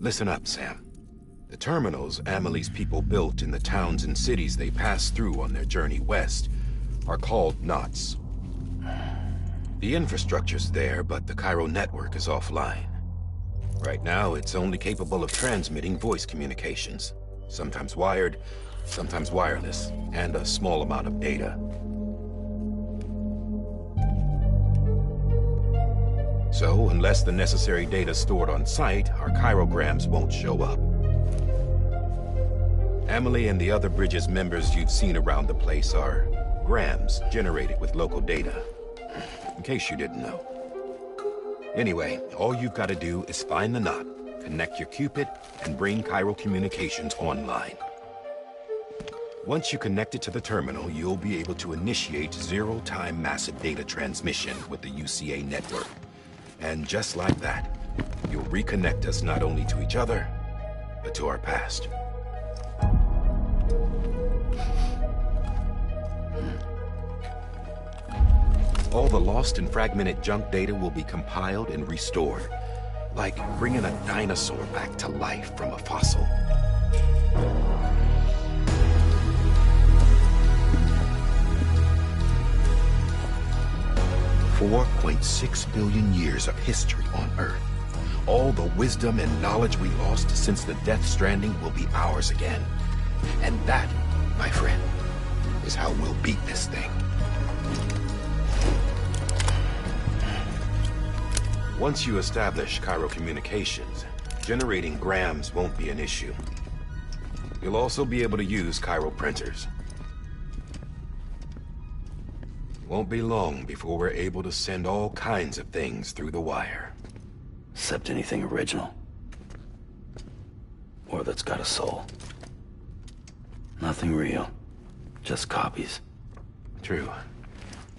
Listen up, Sam. The terminals Amelie's people built in the towns and cities they passed through on their journey west are called knots. The infrastructure's there, but the Cairo network is offline. Right now, it's only capable of transmitting voice communications. Sometimes wired, sometimes wireless, and a small amount of data. So, unless the necessary data stored on site, our chirograms won't show up. Amelie and the other Bridges members you've seen around the place are grams generated with local data. In case you didn't know. Anyway, all you've got to do is find the knot, connect your Cupid, and bring Cairo communications online. Once you connect it to the terminal, you'll be able to initiate zero-time massive data transmission with the UCA network. And just like that, you'll reconnect us not only to each other, but to our past. All the lost and fragmented junk data will be compiled and restored, like bringing a dinosaur back to life from a fossil. $4.6 billion years of history on Earth. All the wisdom and knowledge we lost since the death Stranding will be ours again. And that, my friend, is how we'll beat this thing. Once you establish Cairo communications, generating grams won't be an issue. You'll also be able to use Cairo printers. Won't be long before we're able to send all kinds of things through the wire. Except anything original. Or that's got a soul. Nothing real. Just copies. True.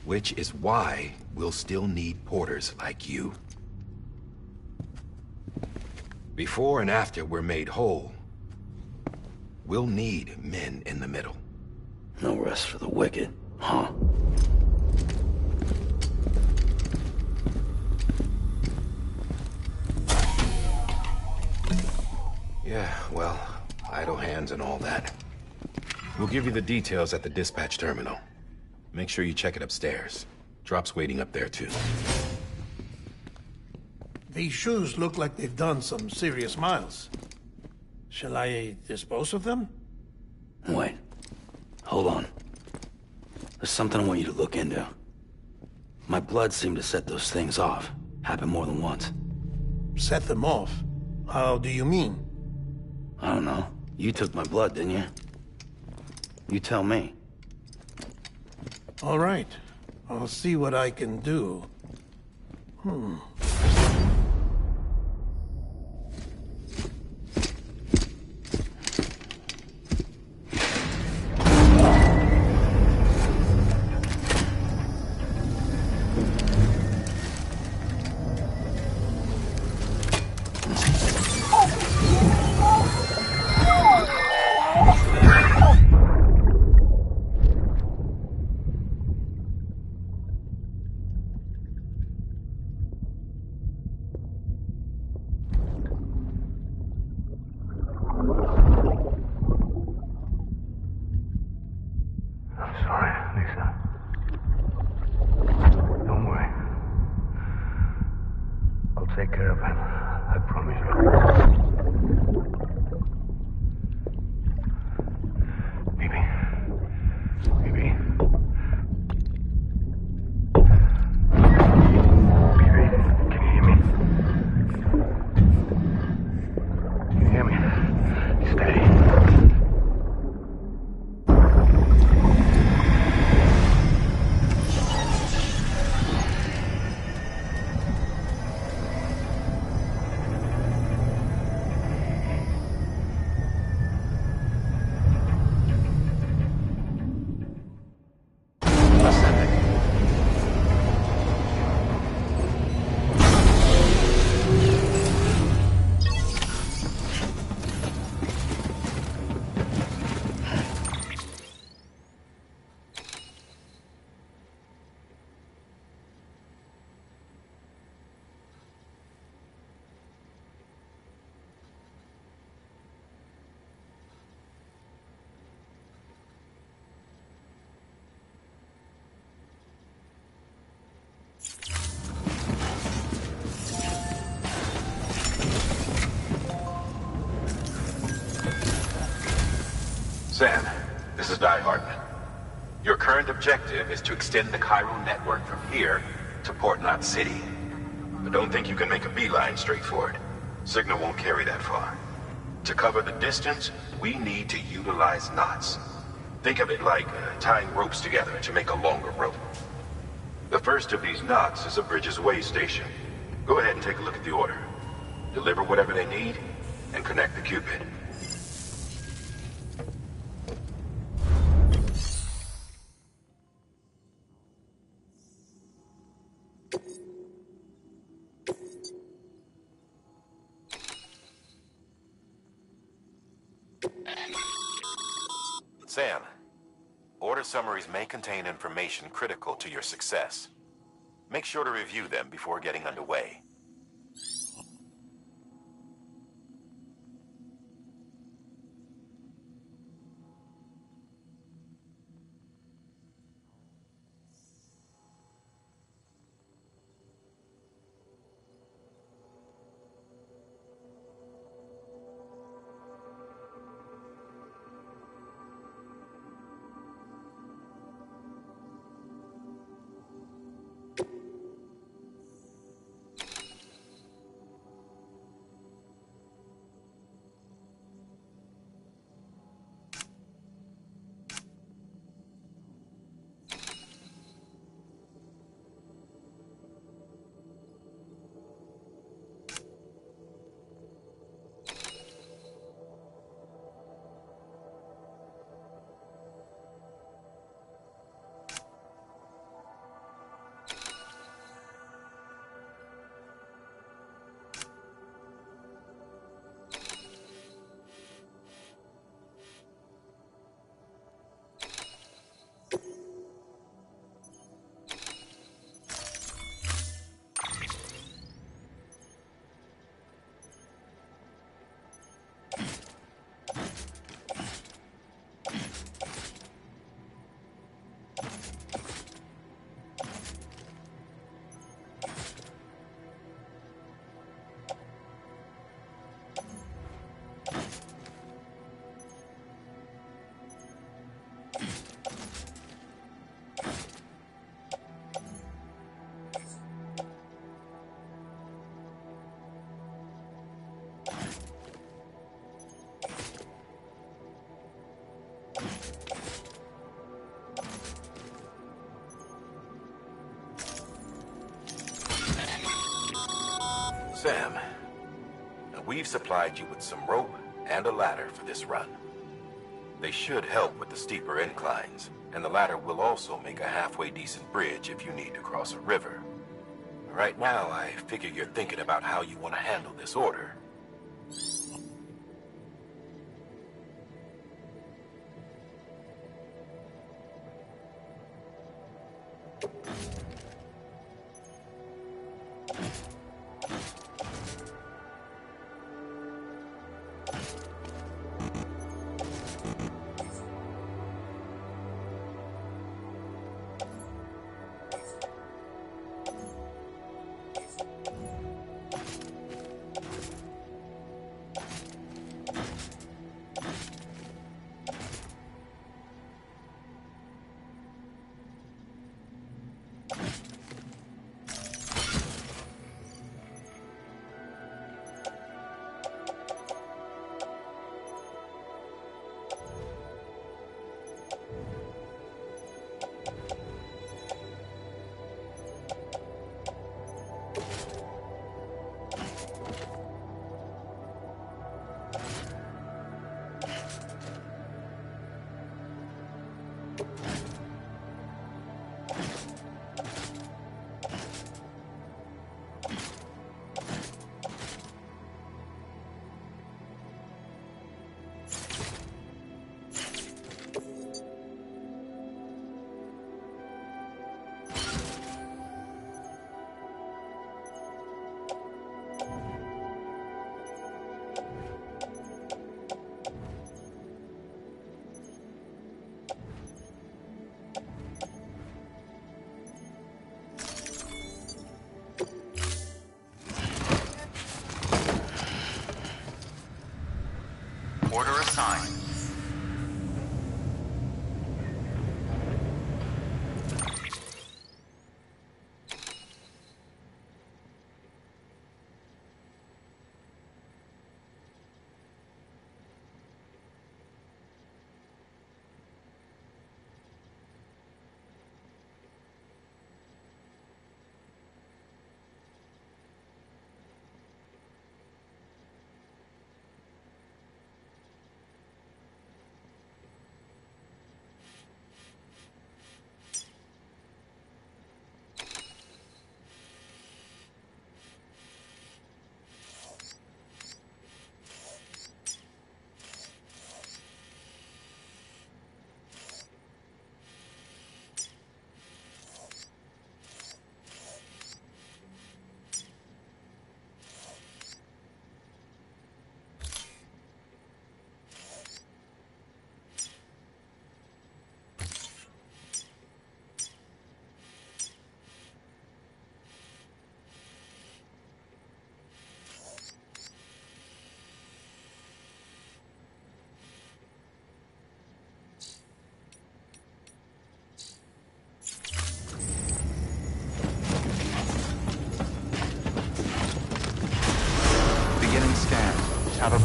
Which is why we'll still need porters like you. Before and after we're made whole, we'll need men in the middle. No rest for the wicked, huh? Yeah, well, idle hands and all that. We'll give you the details at the dispatch terminal. Make sure you check it upstairs. Drop's waiting up there, too. These shoes look like they've done some serious miles. Shall I dispose of them? Wait. Hold on. There's something I want you to look into. My blood seemed to set those things off. Happened more than once. Set them off? How do you mean? I don't know. You took my blood, didn't you? You tell me. All right. I'll see what I can do. Take care of him. I promise you. Sam, this is Die Hartman. Your current objective is to extend the Cairo network from here to Port Knot City. But don't think you can make a beeline straight for it. Signal won't carry that far. To cover the distance, we need to utilize knots. Think of it like tying ropes together to make a longer rope. The first of these knots is a Bridges way station. Go ahead and take a look at the order. Deliver whatever they need, and connect the Cupid. Sam, order summaries may contain information critical to your success. Make sure to review them before getting underway. Sam, we've supplied you with some rope and a ladder for this run. They should help with the steeper inclines, and the ladder will also make a halfway decent bridge if you need to cross a river. Right now, I figure you're thinking about how you want to handle this order.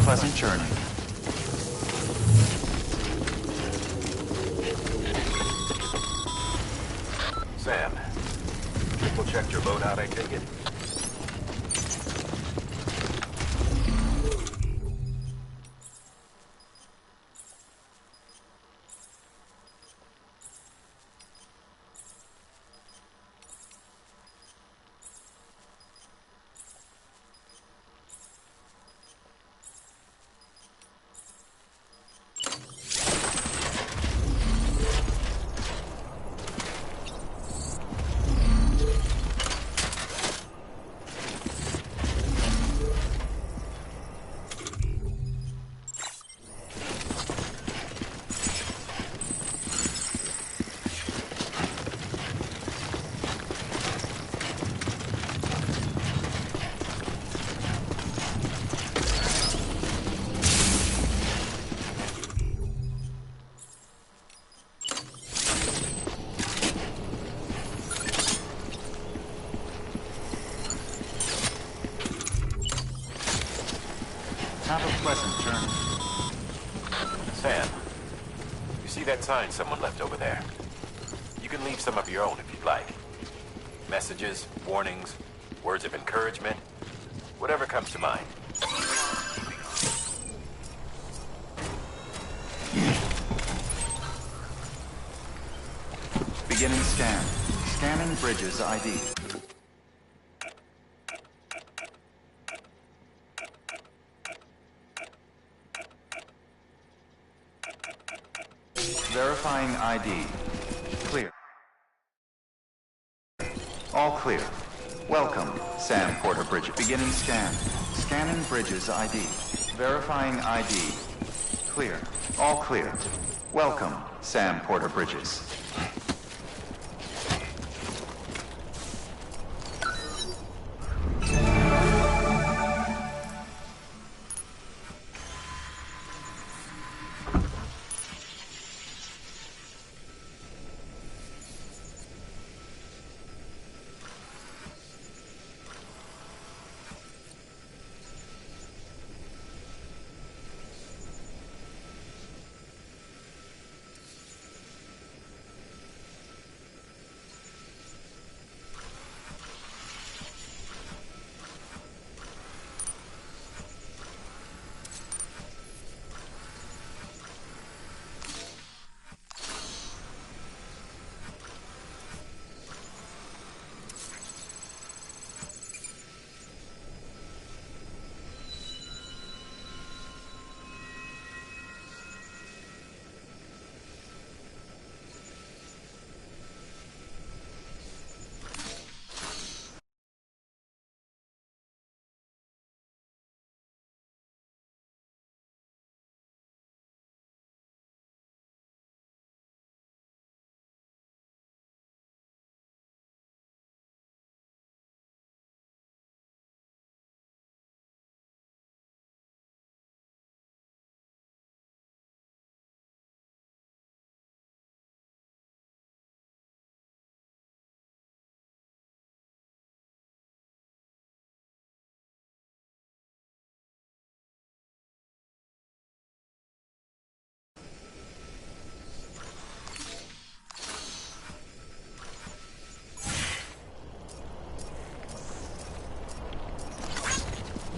pleasant journey. Sam, triple checked your loadout, I take it? Have a pleasant journey. Sam, you see that sign someone left over there? You can leave some of your own if you'd like. Messages, warnings, words of encouragement, whatever comes to mind. Beginning scan. Scanning Bridges ID. Verifying ID. Clear. All clear. Welcome, Sam Porter Bridges. Beginning scan. Scanning Bridges ID. Verifying ID. Clear. All clear. Welcome, Sam Porter Bridges.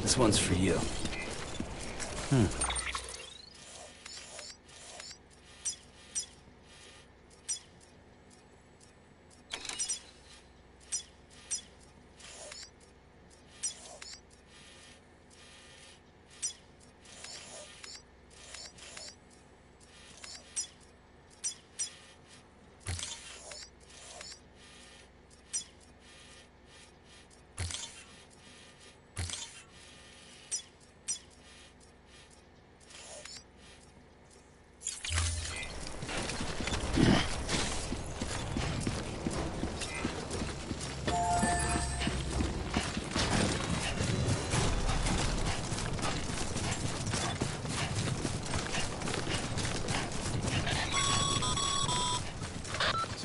This one's for you.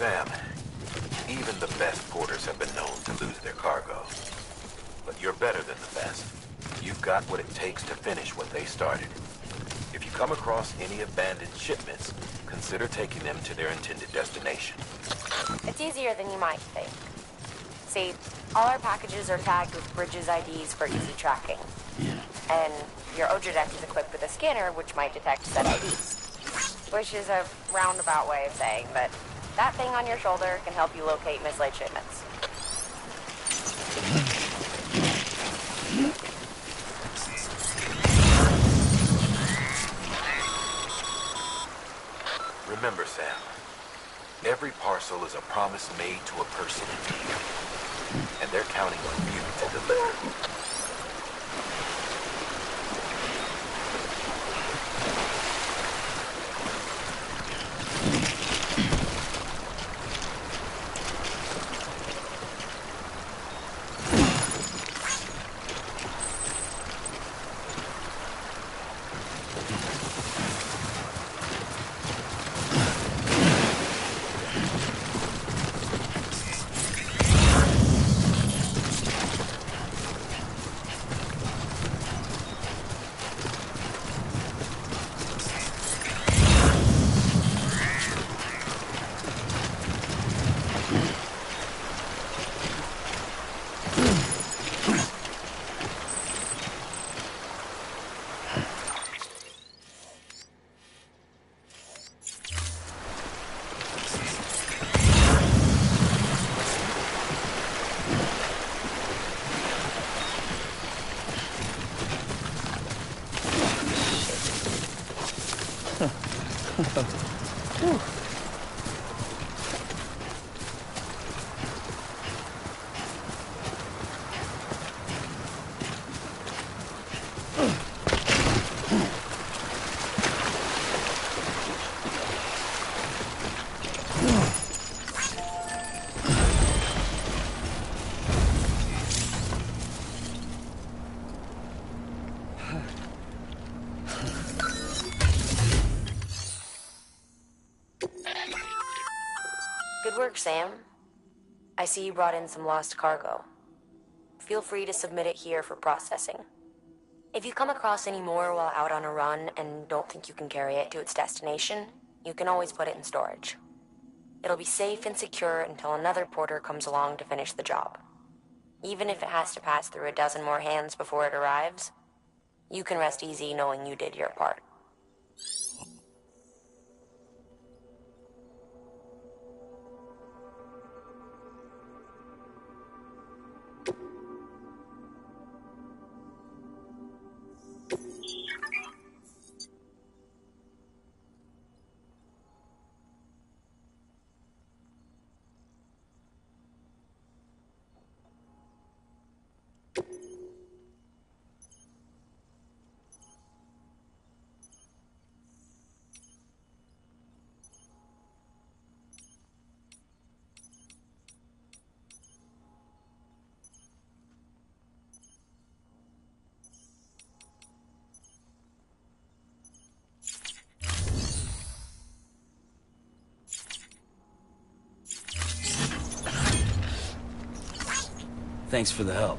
Sam, even the best porters have been known to lose their cargo. But you're better than the best. you've got what it takes to finish what they started. If you come across any abandoned shipments, consider taking them to their intended destination. It's easier than you might think. See, all our packages are tagged with Bridges IDs for easy tracking. Yeah. And your Oja is equipped with a scanner which might detect said IDs. Which is a roundabout way of saying that that thing on your shoulder can help you locate mislaid shipments. Remember, Sam, every parcel is a promise made to a person in need. And they're counting on you to deliver. Good work, Sam. I see you brought in some lost cargo. Feel free to submit it here for processing. If you come across any more while out on a run and don't think you can carry it to its destination, you can always put it in storage. It'll be safe and secure until another porter comes along to finish the job. Even if it has to pass through a dozen more hands before it arrives, you can rest easy knowing you did your part. Thanks for the help.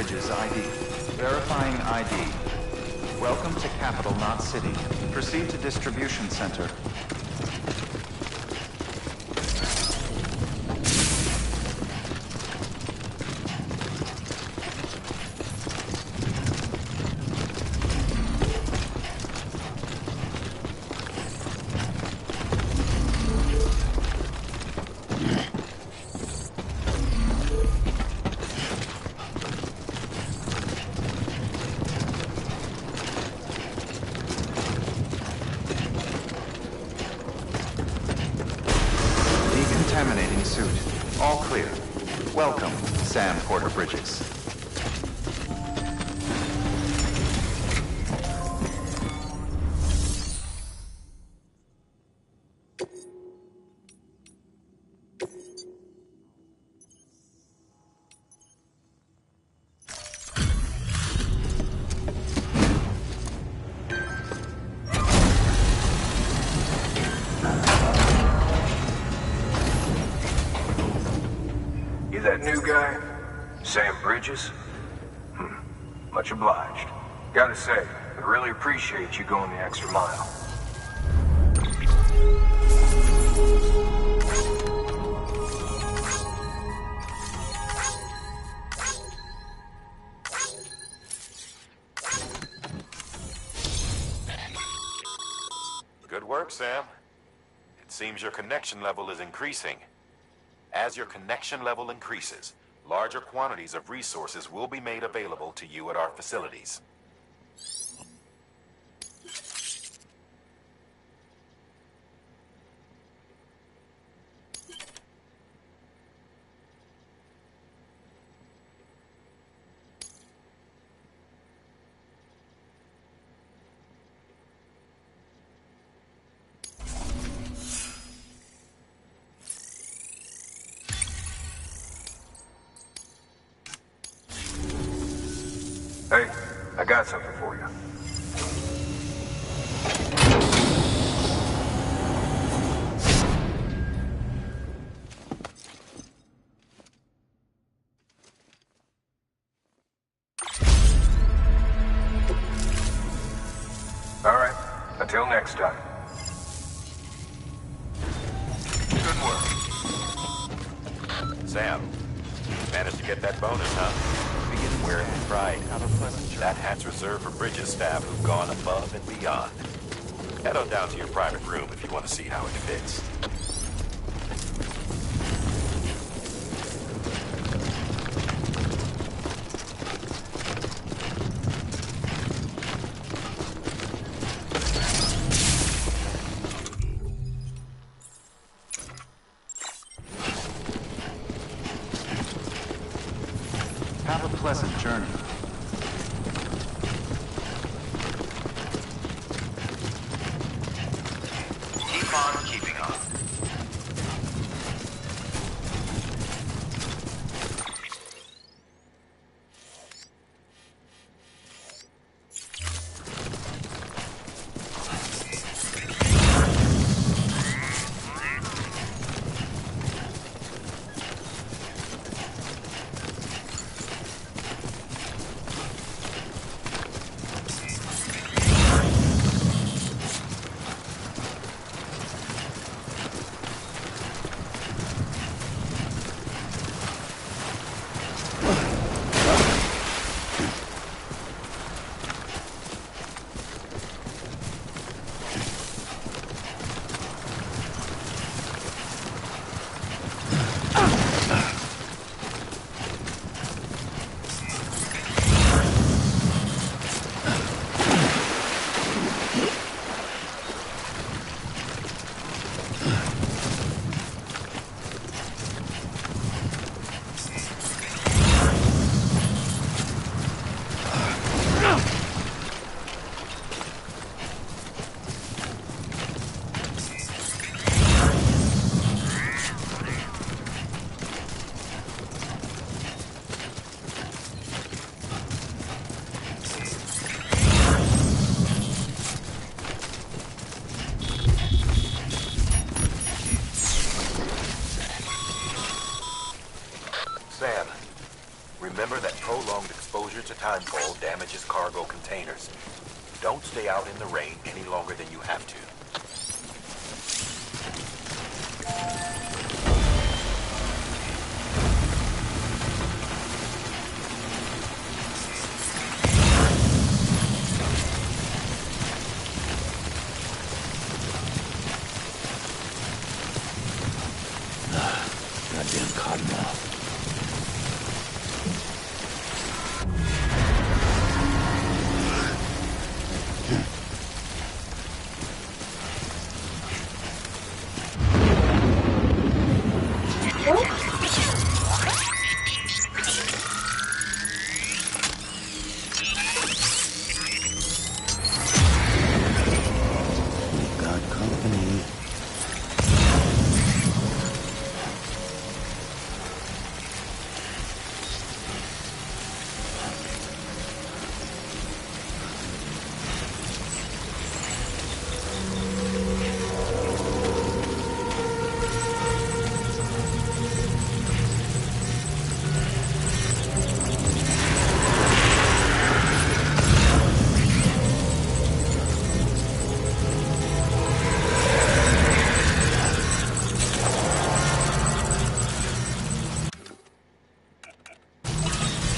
Bridges ID. Verifying ID. Welcome to Capital, not City. Proceed to Distribution Center. Decontaminating suit. All clear. Welcome, Sam Porter Bridges. You that new guy? Sam Bridges? Much obliged. Gotta say, I really appreciate you going the extra mile. Good work, Sam. It seems your connection level is increasing. As your connection level increases, larger quantities of resources will be made available to you at our facilities. Hey, I got something for you. All right, until next time. Good work. Sam, managed to get that bonus, huh? Begin wearing pride. Have a pleasant journey. That hat's reserved for Bridges staff who've gone above and beyond. Head on down to your private room if you want to see how it fits. Have a pleasant journey. Keep on keeping on. damages cargo containers. Don't stay out in the rain any longer than you have to. Goddamn cottonmouth. Got company.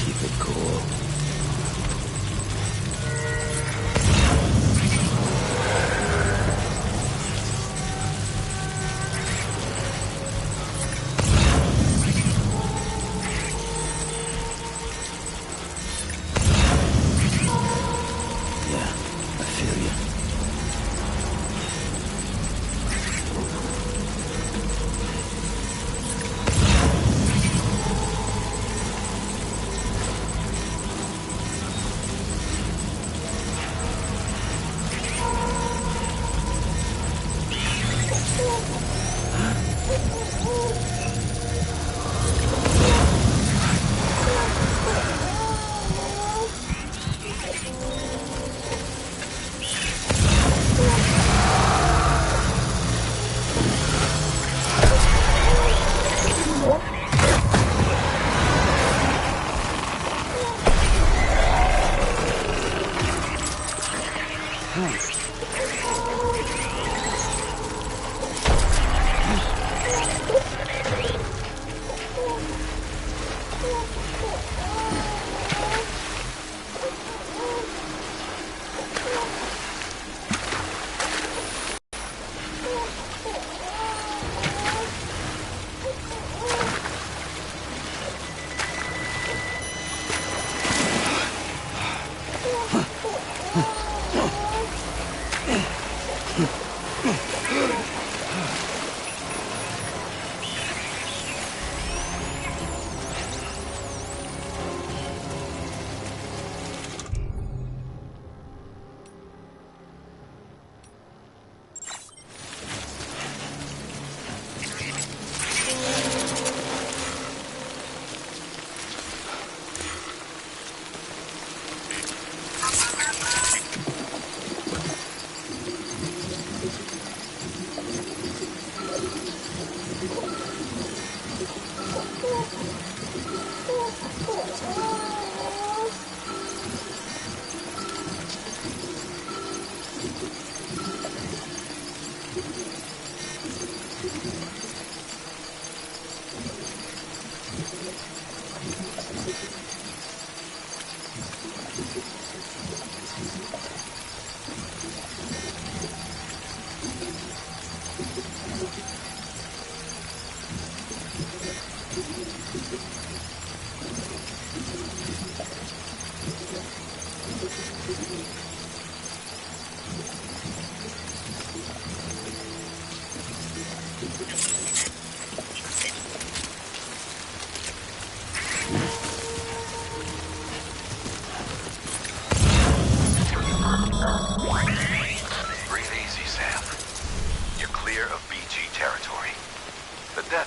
Keep it cool. Yeah, I feel you.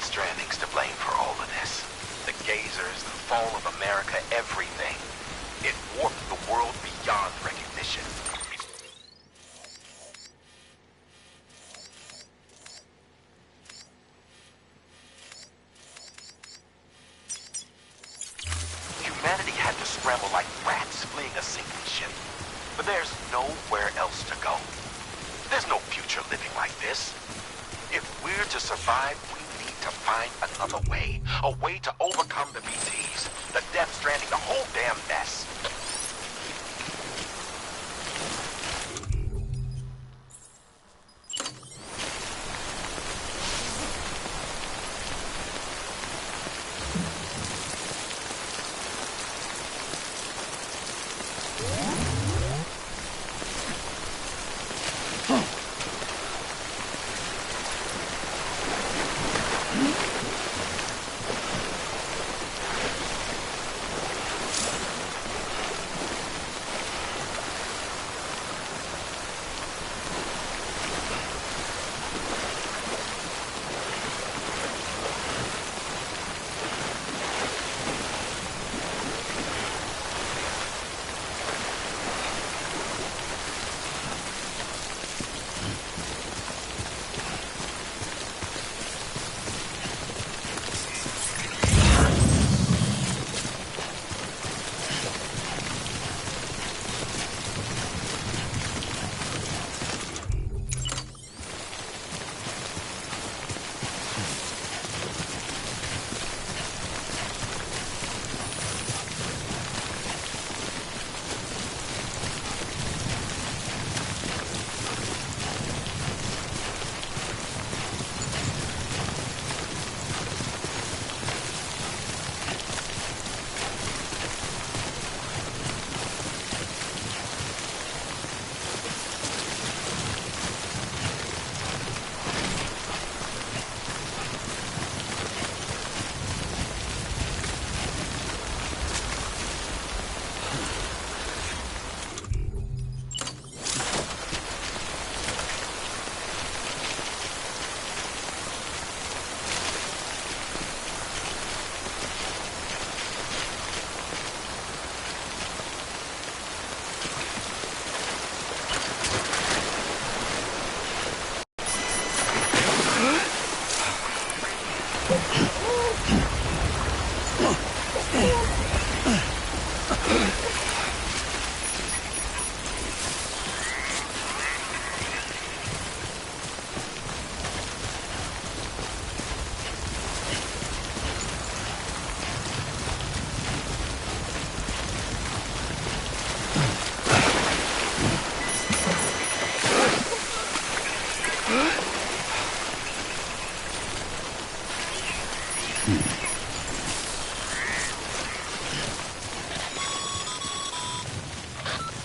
Stranding's to blame for all of this. The gazers, the fall of America, everything. It warped the world beyond recognition. There's nowhere else to go. There's no future living like this. If we're to survive, we need to find another way. A way to overcome the BTs, the Death Stranding, the whole damn mess.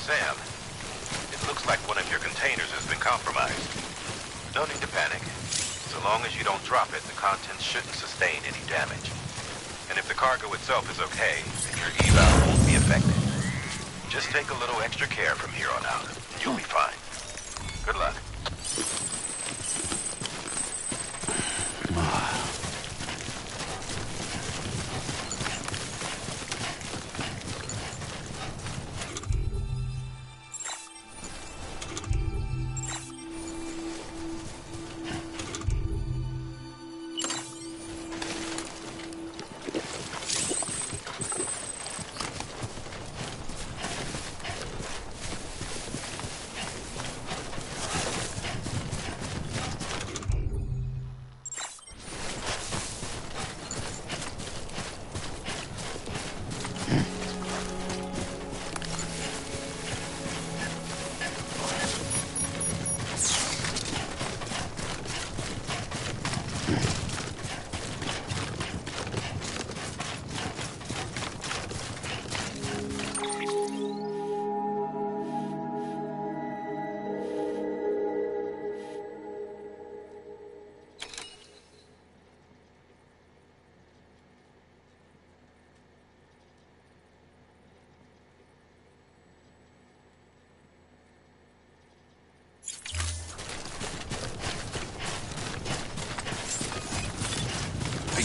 Sam, it looks like one of your containers has been compromised. No need to panic. So long as you don't drop it, the contents shouldn't sustain any damage. And if the cargo itself is okay, then your eval won't be affected. Just take a little extra care from here on out. You'll be fine. Good luck.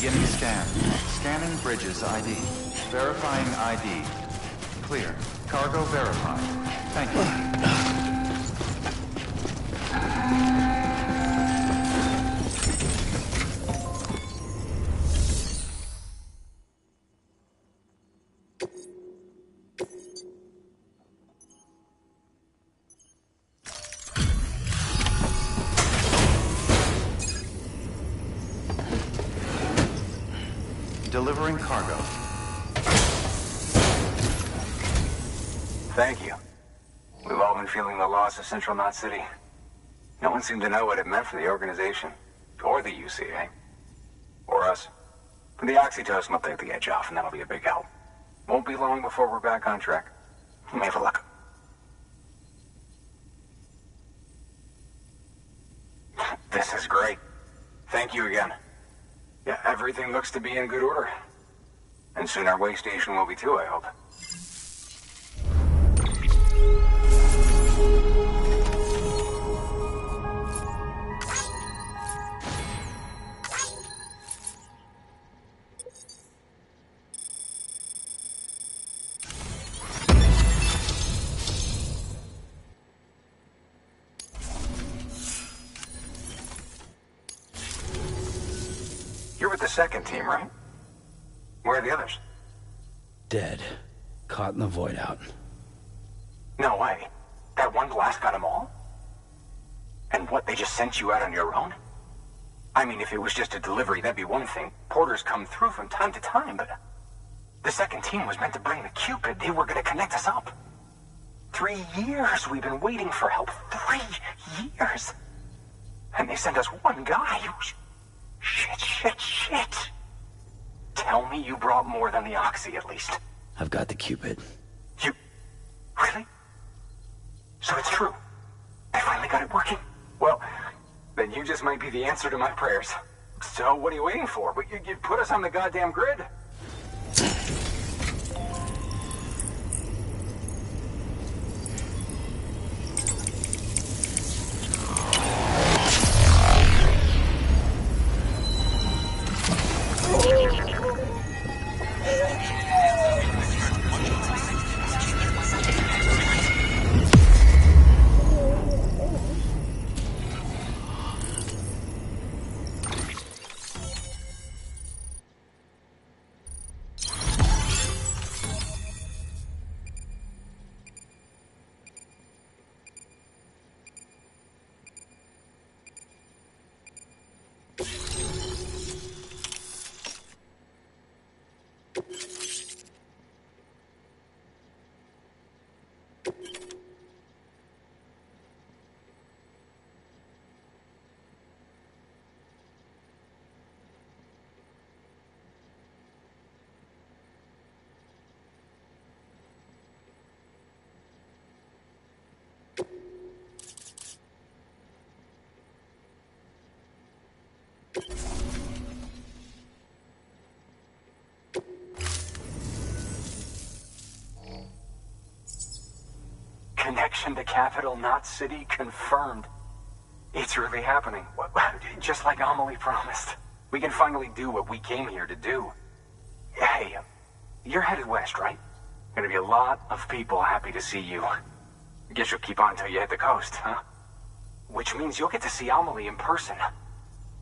Beginning scan. Scanning bridges ID. Verifying ID. Clear. Cargo verified. Thank you. delivering cargo. Thank you. We've all been feeling the loss of Central Knot City. No one seemed to know what it meant for the organization. Or the UCA. Or us. But the oxytocin will take the edge off, and that'll be a big help. Won't be long before we're back on track. You may have luck. This is great. Thank you again. Yeah, everything looks to be in good order. And soon our way station will be too, I hope. You're with the second team, right? Where are the others? Dead. Caught in the void out. No way. That one blast got them all? And what, they just sent you out on your own? I mean, if it was just a delivery, that'd be one thing. Porters come through from time to time, but... The second team was meant to bring the Cupid. They were gonna connect us up. 3 years we've been waiting for help. 3 years! And they sent us one guy. Shit. Tell me you brought more than the Oxy, at least. I've got the Cupid. You... Really? So it's true. I finally got it working. Well, then you just might be the answer to my prayers. So what are you waiting for? You put us on the goddamn grid. Connection to Capital Knot City confirmed. It's really happening. Just like Amelie promised. We can finally do what we came here to do. Hey, you're headed west, right? Gonna be a lot of people happy to see you. Guess you'll keep on till you hit the coast, huh? Which means you'll get to see Amelie in person.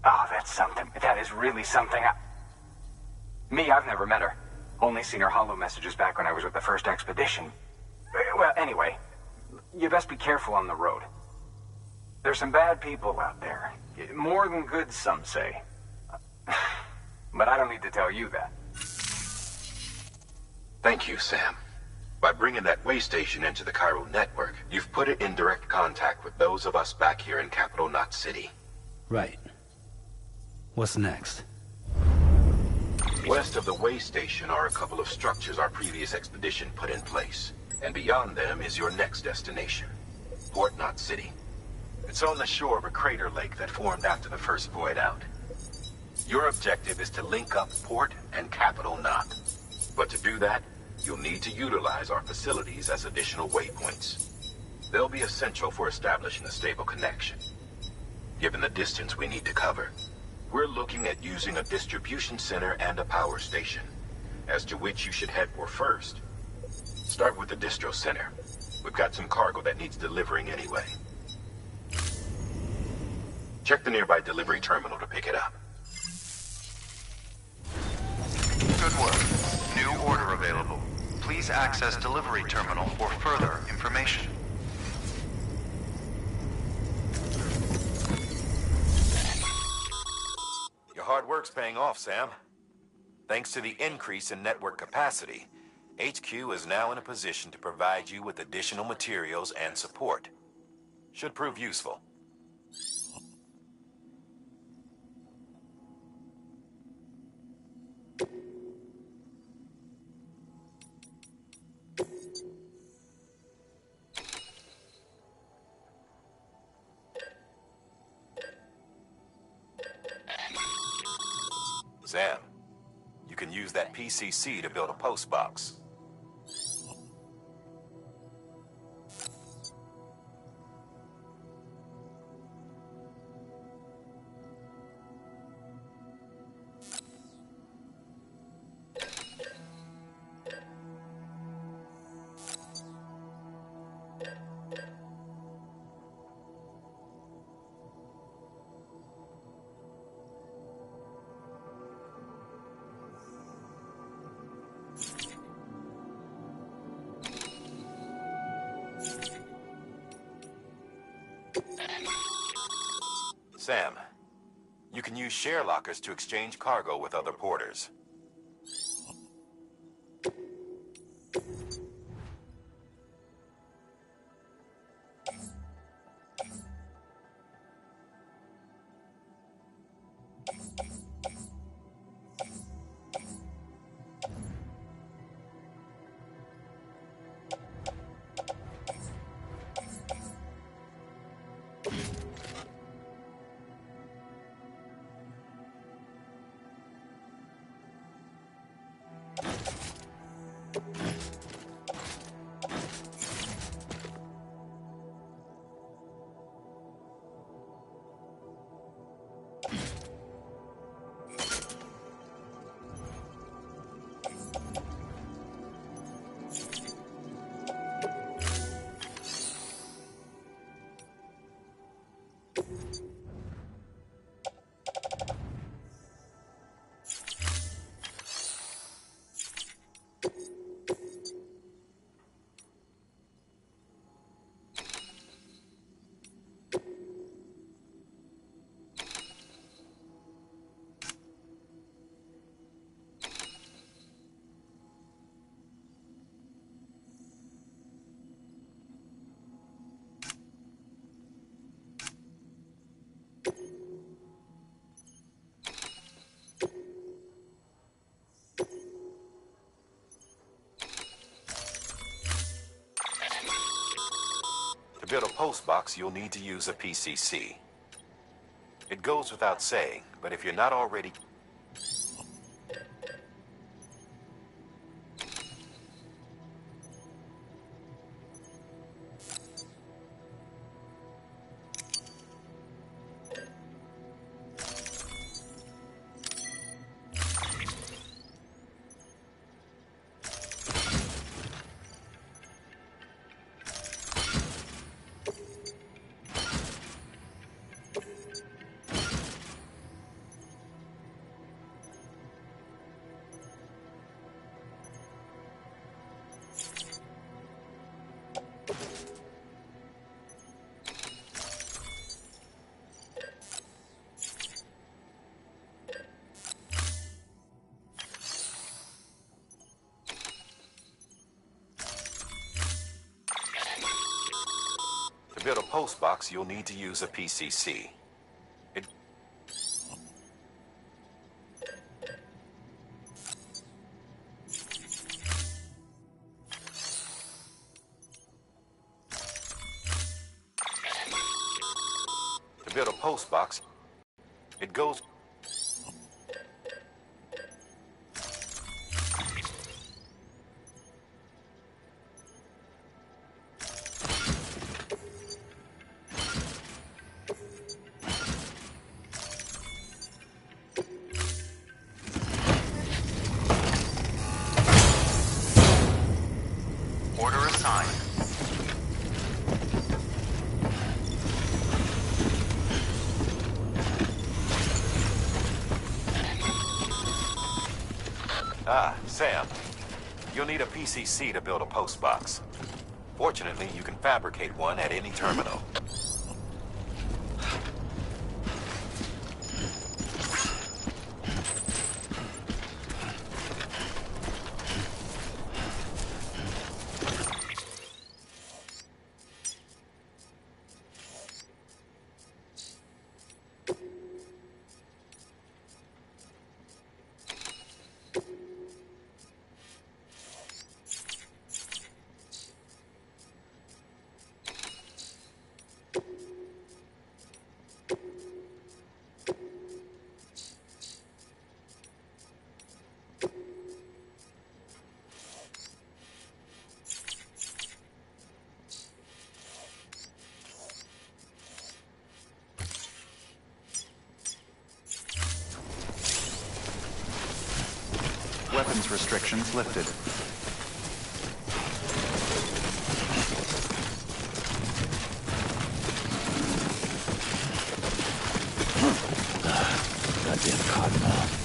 Oh, that's something. That is really something. I've never met her. Only seen her holo messages back when I was with the first expedition. Well, anyway, you best be careful on the road. There's some bad people out there. More than good, some say. But I don't need to tell you that. Thank you, Sam. By bringing that way station into the Cairo network, you've put it in direct contact with those of us back here in Capital Knot City. Right. What's next? West of the way station are a couple of structures our previous expedition put in place. And beyond them is your next destination, Port Knot City. It's on the shore of a crater lake that formed after the first void out. Your objective is to link up Port and Capital Knot. But to do that, you'll need to utilize our facilities as additional waypoints. They'll be essential for establishing a stable connection. Given the distance we need to cover, we're looking at using a distribution center and a power station, as to which you should head for first. Start with the distro center. We've got some cargo that needs delivering anyway. Check the nearby delivery terminal to pick it up. Good work. New order available. Please access delivery terminal for further information. Your hard work's paying off, Sam. Thanks to the increase in network capacity, HQ is now in a position to provide you with additional materials and support. Should prove useful. Sam, you can use that PCC to build a post box. Sam, you can use share lockers to exchange cargo with other porters. To build a post box, you'll need to use a PCC. It goes without saying, but if you're not already... To build a post box, you'll need to use a PCC. It... To build a post box, it goes... Order assigned. Ah, Sam. You'll need a PCC to build a post box. Fortunately, you can fabricate one at any terminal. weapons restrictions lifted. Goddamn cottonmouth.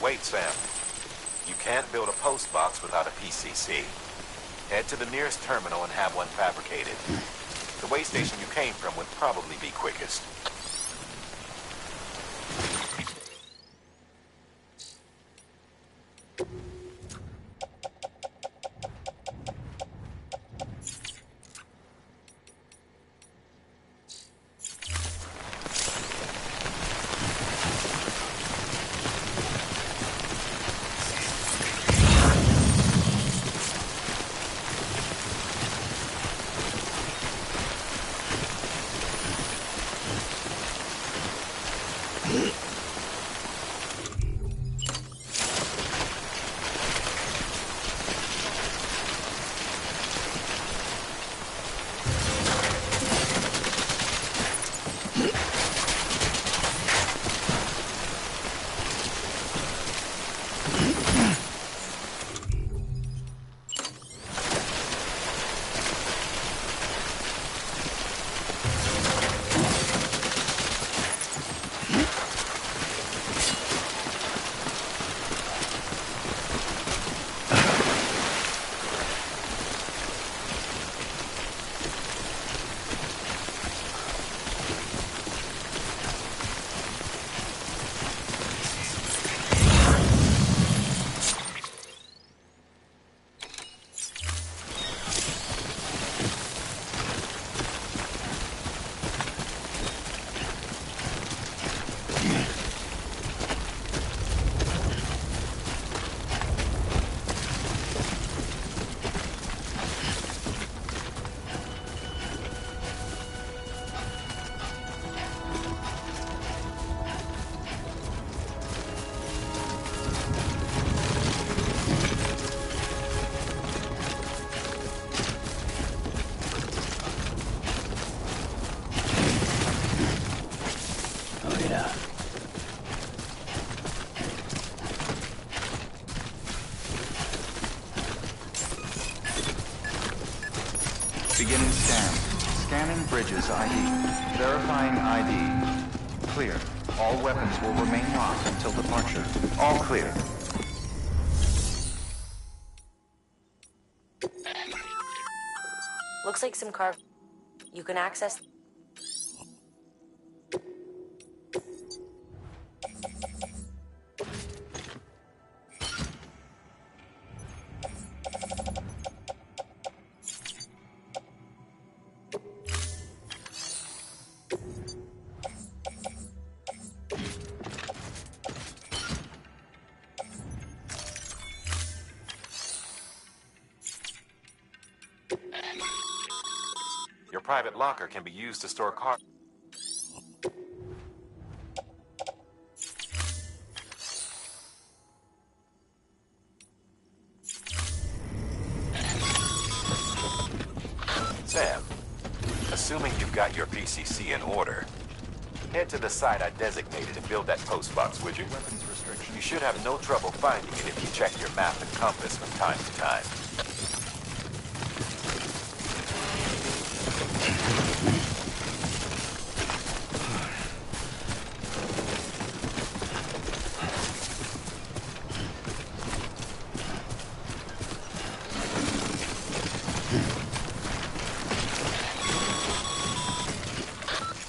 Wait, Sam. You can't build a post box without a PCC. Head to the nearest terminal and have one fabricated. The way station you came from would probably be quickest. Beginning scan. Scanning Bridges ID. Verifying ID. Clear. All weapons will remain locked until departure. All clear. Looks like some carved You can access... Your private locker can be used to store car... Sam, assuming you've got your PCC in order, head to the site I designated and build that post box, would you? Weapons restriction. You should have no trouble finding it if you check your map and compass from time to time.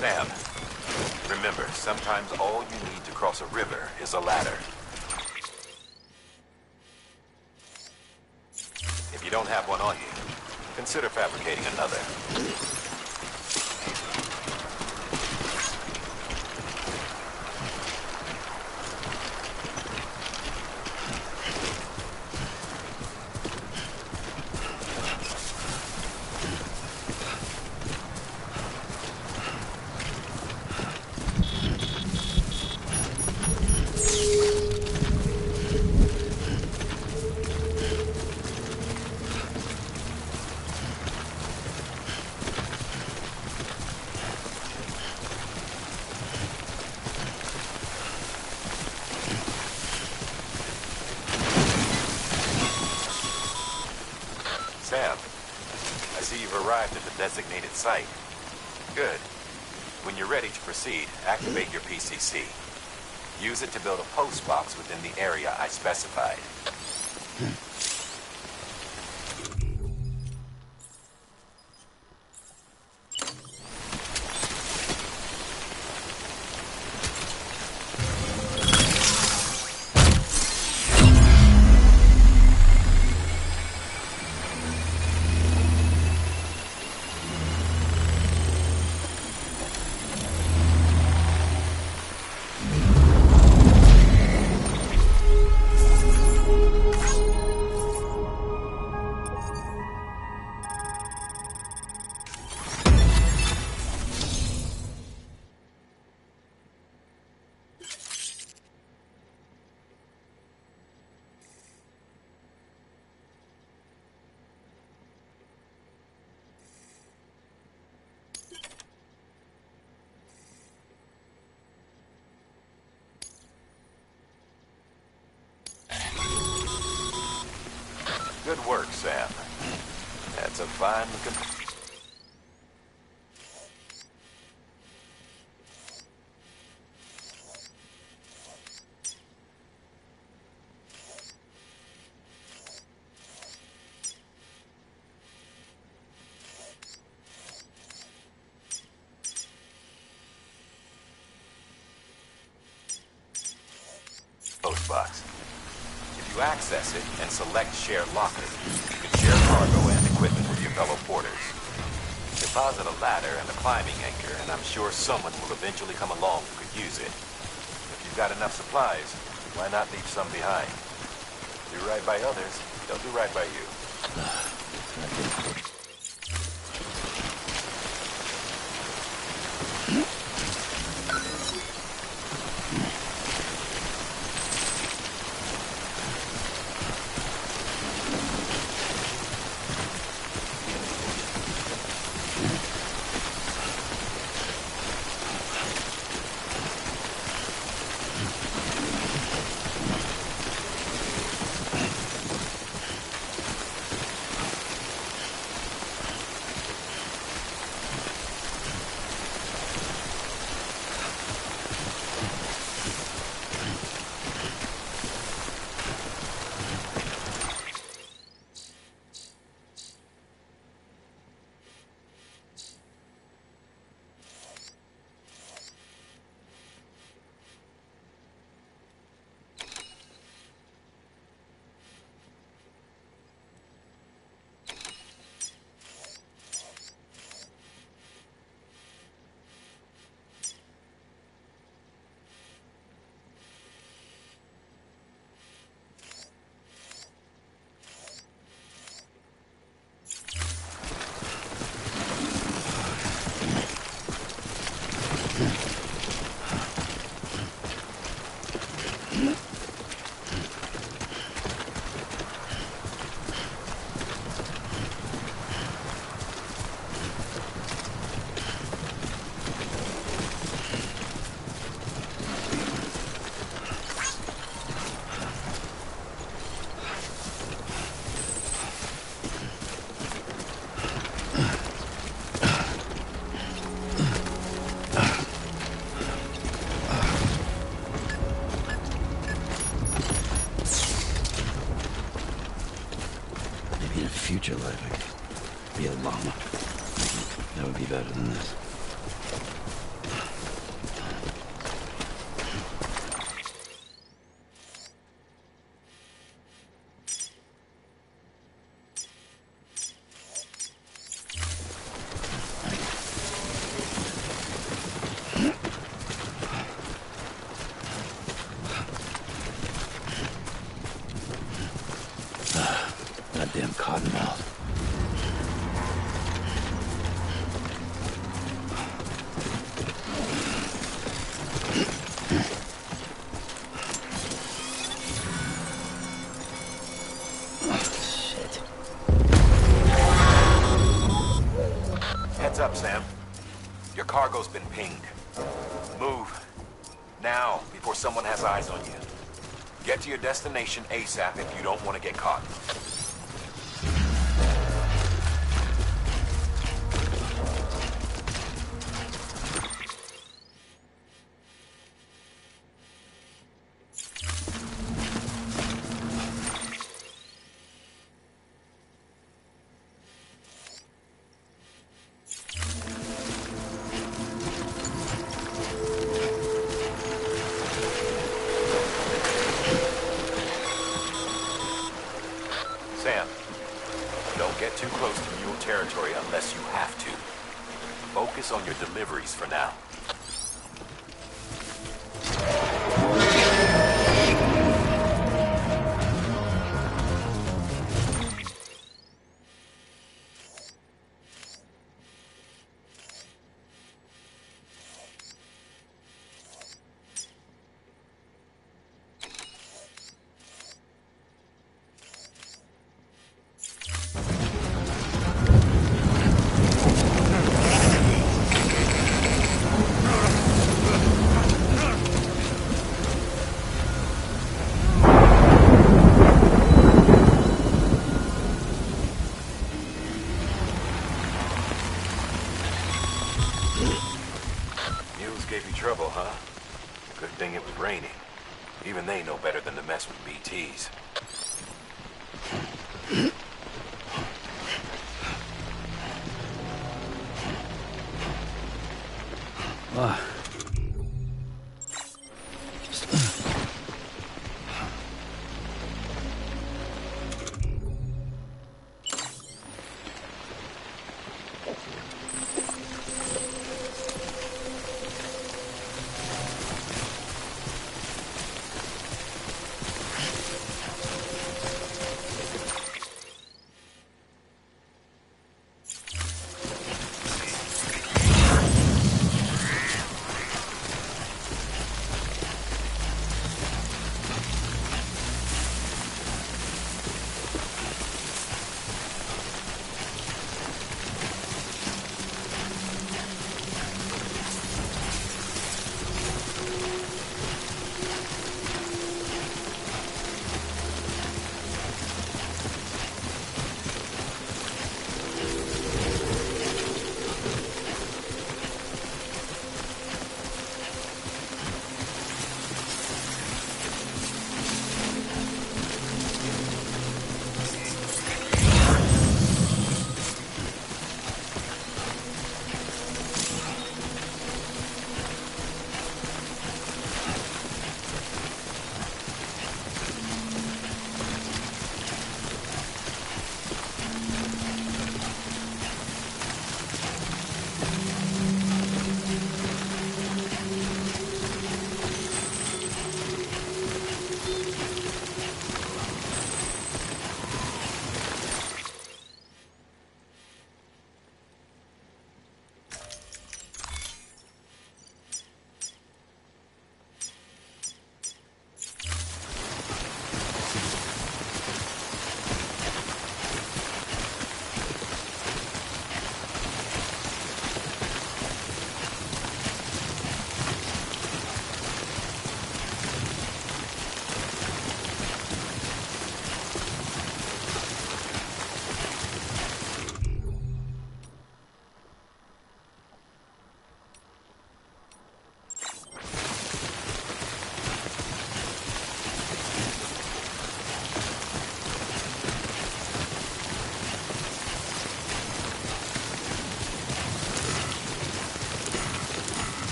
Sam, remember, sometimes all you need to cross a river is a ladder. If you don't have one on you, consider fabricating another. Sam, I see you've arrived at the designated site. Good. When you're ready to proceed, activate your PCC. Use it to build a post box within the area I specified. Good work, Sam. That's a fine-looking... post box. If you access it and select Share Locker, you can share cargo and equipment with your fellow porters. Deposit a ladder and a climbing anchor, and I'm sure someone will eventually come along who could use it. If you've got enough supplies, why not leave some behind? Do right by others, they'll do right by you. future life, I could be a llama. That would be better than this. Goddamn cottonmouth. Shit. Heads up, Sam. Your cargo's been pinged. Move. Now, before someone has eyes on you. Get to your destination ASAP if you don't want to get caught. Sam, don't get too close to mule territory unless you have to. Focus on your deliveries for now. Gave you trouble, huh? Good thing it was raining. Even they know better than to mess with BTs.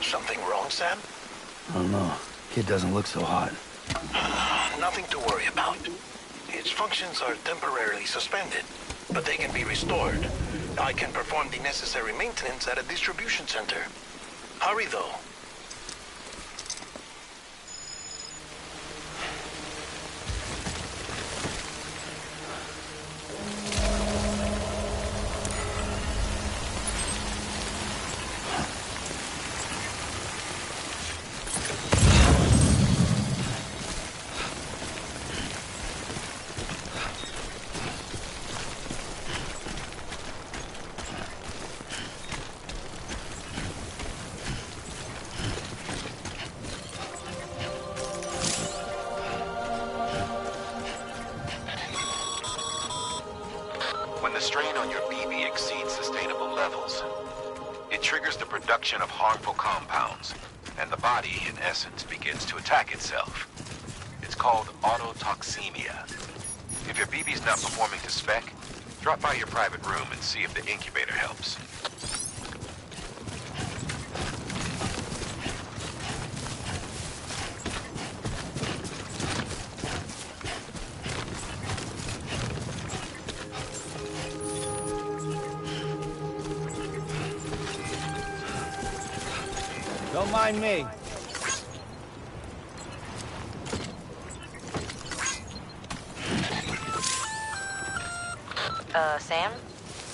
Something wrong, Sam? I don't know. Kid doesn't look so hot. Nothing to worry about. Its functions are temporarily suspended, but they can be restored. I can perform the necessary maintenance at a distribution center. Hurry, though. When the strain on your BB exceeds sustainable levels, it triggers the production of harmful compounds, and the body, in essence, begins to attack itself. It's called autotoxemia. If your BB's not performing to spec, drop by your private room and see if the incubator helps. Don't mind me. Sam?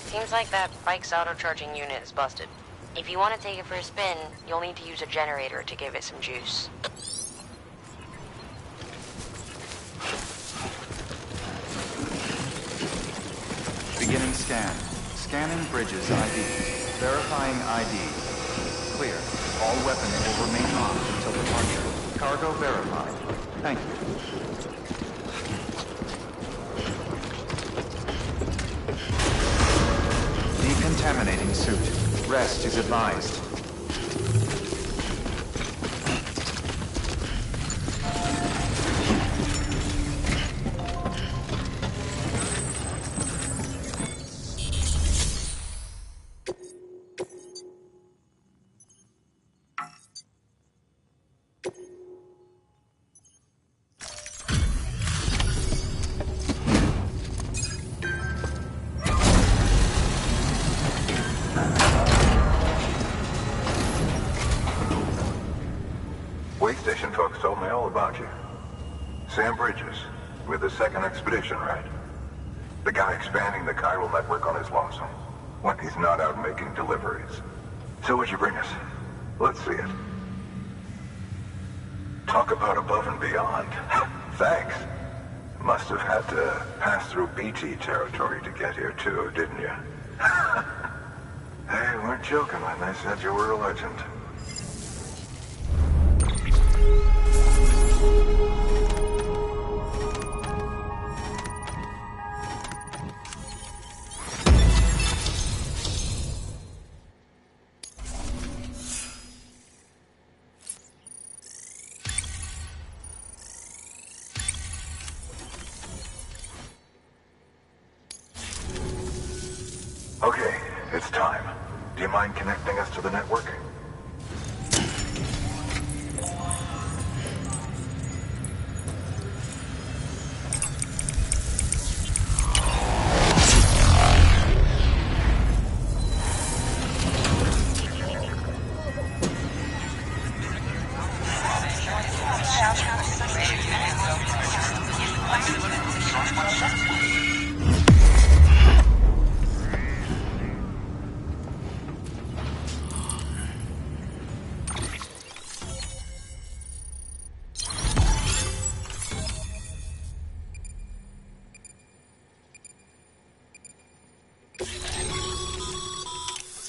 Seems like that bike's auto-charging unit is busted. If you want to take it for a spin, you'll need to use a generator to give it some juice. Beginning scan. Scanning bridges ID. Verifying ID. Clear. All weapons will remain armed until departure. Cargo verified. Thank you. Decontaminating suit. Rest is advised. Way station folks told me all about you. Sam Bridges, with the second expedition, right? The guy expanding the chiral network on his lonesome, when he's not out making deliveries. So what'd you bring us? Let's see it. Talk about above and beyond. Thanks. Must have had to pass through BT territory to get here too, didn't you? They weren't joking when they said you were a legend. Okay, it's time. Do you mind connecting us to the network?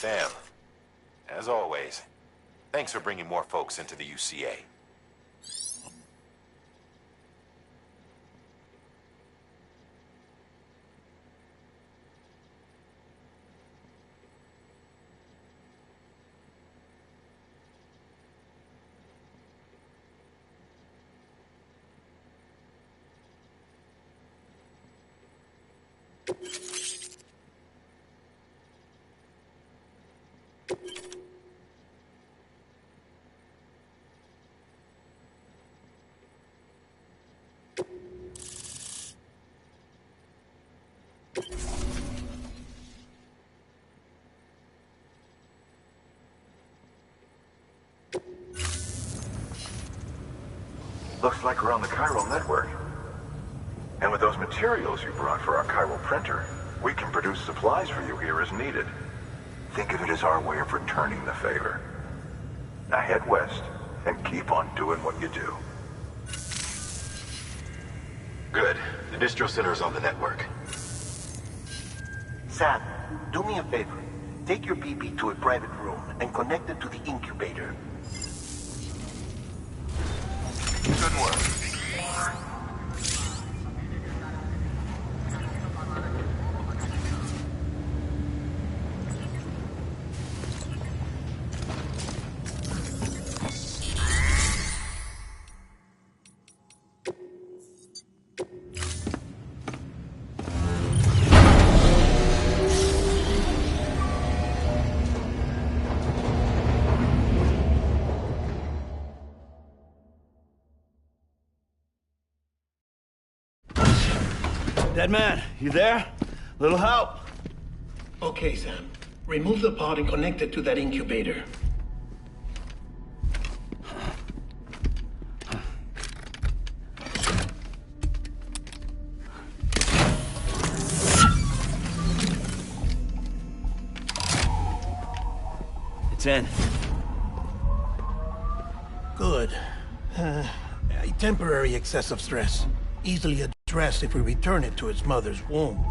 Sam, as always, thanks for bringing more folks into the UCA. Looks like we're on the chiral network. And with those materials you brought for our chiral printer, we can produce supplies for you here as needed. Think of it as our way of returning the favor. Now head west and keep on doing what you do. Good. The distro center is on the network. Sam, do me a favor. Take your BB to a private room and connect it to the incubator. Good work. Dead man, you there? Little help? Okay, Sam. Remove the pod and connect it to that incubator. It's in. Good. A temporary excessive stress. Easily addressed if we return it to its mother's womb.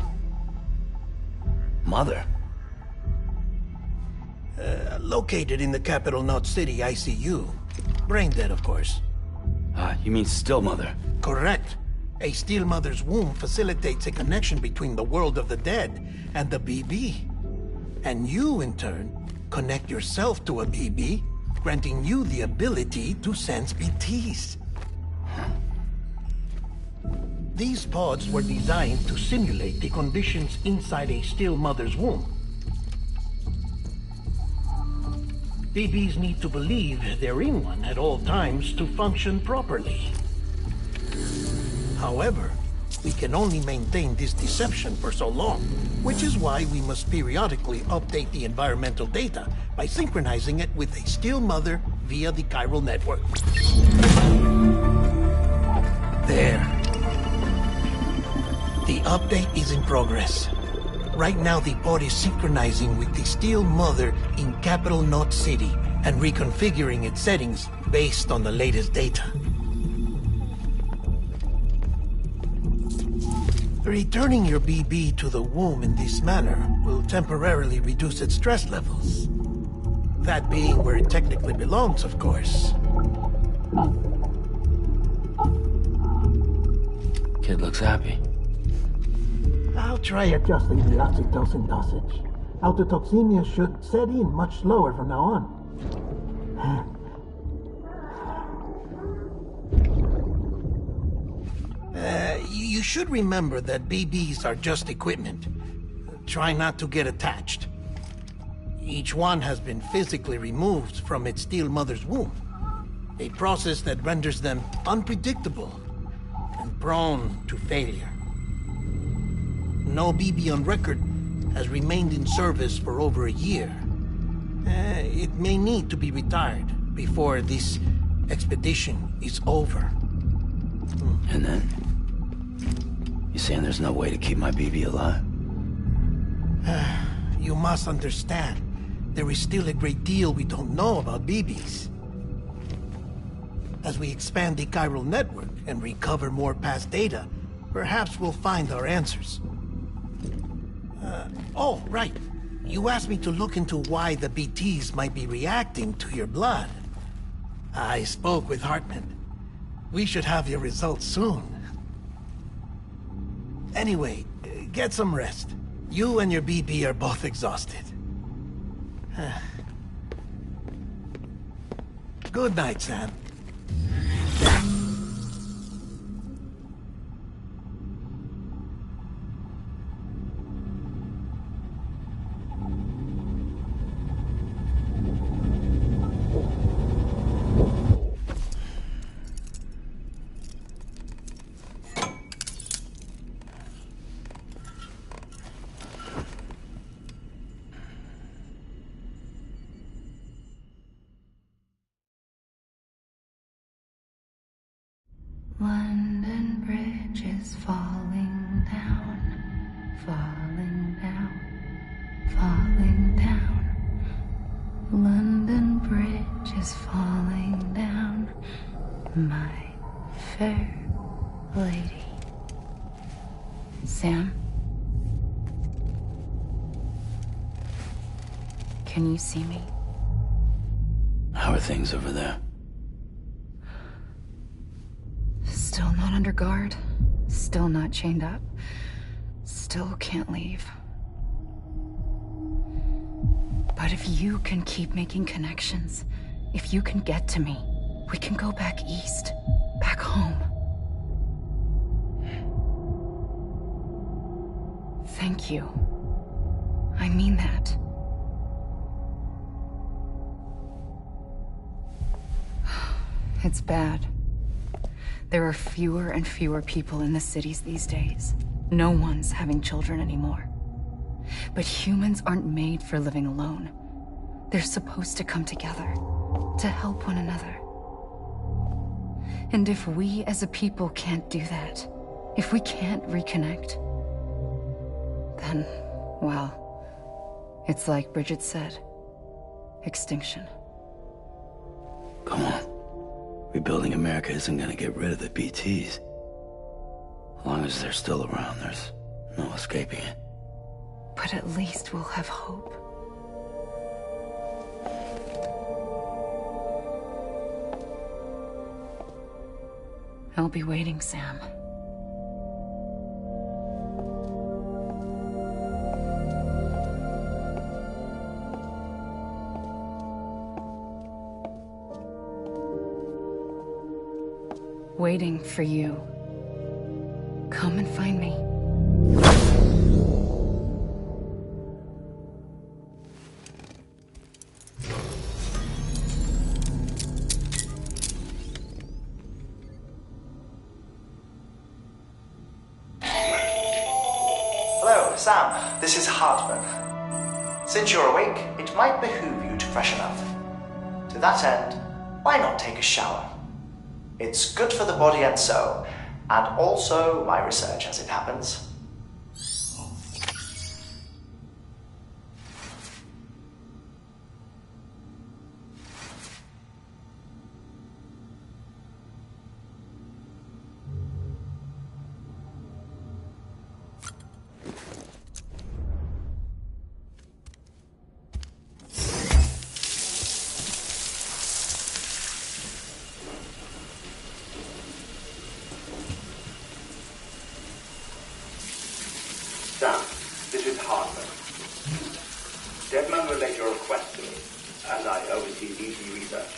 Mother? Located in the capital Knot City ICU. Brain dead, of course. You mean still mother? Correct. A still mother's womb facilitates a connection between the world of the dead and the BB. And you, in turn, connect yourself to a BB, granting you the ability to sense BTs. These pods were designed to simulate the conditions inside a still mother's womb. BBs need to believe they're in one at all times to function properly. However, we can only maintain this deception for so long, which is why we must periodically update the environmental data by synchronizing it with a still mother via the chiral network. There. The update is in progress. Right now, the pod is synchronizing with the still mother in capital Knot City and reconfiguring its settings based on the latest data. Returning your BB to the womb in this manner will temporarily reduce its stress levels. That being where it technically belongs, of course. Kid looks happy. I'll try adjusting the oxytocin dosage. Autotoxemia should set in much slower from now on. You should remember that BBs are just equipment. Try not to get attached. Each one has been physically removed from its still mother's womb. A process that renders them unpredictable and prone to failure. No BB on record has remained in service for over a year. It may need to be retired before this expedition is over. And then? You saying there's no way to keep my BB alive? You must understand, there is still a great deal we don't know about BBs. As we expand the chiral network and recover more past data, perhaps we'll find our answers. Oh, right. You asked me to look into why the BTs might be reacting to your blood. I spoke with Hartman. We should have your results soon. Anyway, get some rest. You and your BB are both exhausted. Good night, Sam. London Bridge is falling down, falling down, falling down. London Bridge is falling down, my fair lady. Sam? Can you see me? How are things over there? Still not under guard. Still not chained up. Still can't leave. But if you can keep making connections, if you can get to me, we can go back east. Back home. Thank you. I mean that. It's bad. There are fewer and fewer people in the cities these days. No one's having children anymore. But humans aren't made for living alone. They're supposed to come together, to help one another. And if we as a people can't do that, if we can't reconnect, then, well, it's like Bridget said, extinction. Come on. Rebuilding America isn't gonna get rid of the BTs. As long as they're still around, there's no escaping it. But at least we'll have hope. I'll be waiting, Sam. Waiting for you. Come and find me. Hello, Sam. This is Hartman. Since you're awake, it might behoove you to freshen up. To that end, why not take a shower? It's good for the body and soul, and also my research as it happens. Sam, this is Hartman. Deadman relayed your request to me, as I oversee BT research.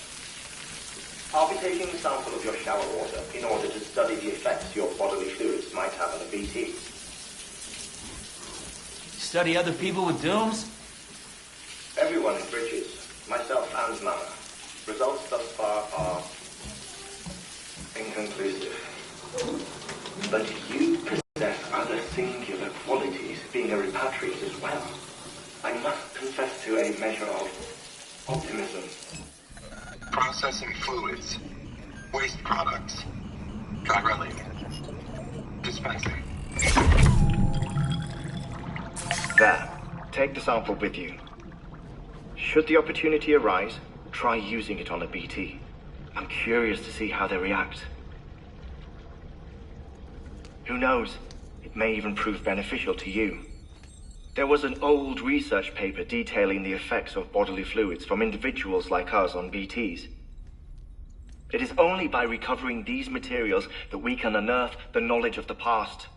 I'll be taking a sample of your shower water in order to study the effects your bodily fluids might have on a BT. Study other people with dooms? Everyone in Bridges, myself and Mama. Results thus far are inconclusive. But you possess other singular qualities, being a repatriate as well. I must confess to a measure of optimism. Processing fluids. Waste products. Try relic. Dispensing. There. Take the sample with you. Should the opportunity arise, try using it on a BT. I'm curious to see how they react. Who knows? It may even prove beneficial to you. There was an old research paper detailing the effects of bodily fluids from individuals like us on BTs. It is only by recovering these materials that we can unearth the knowledge of the past.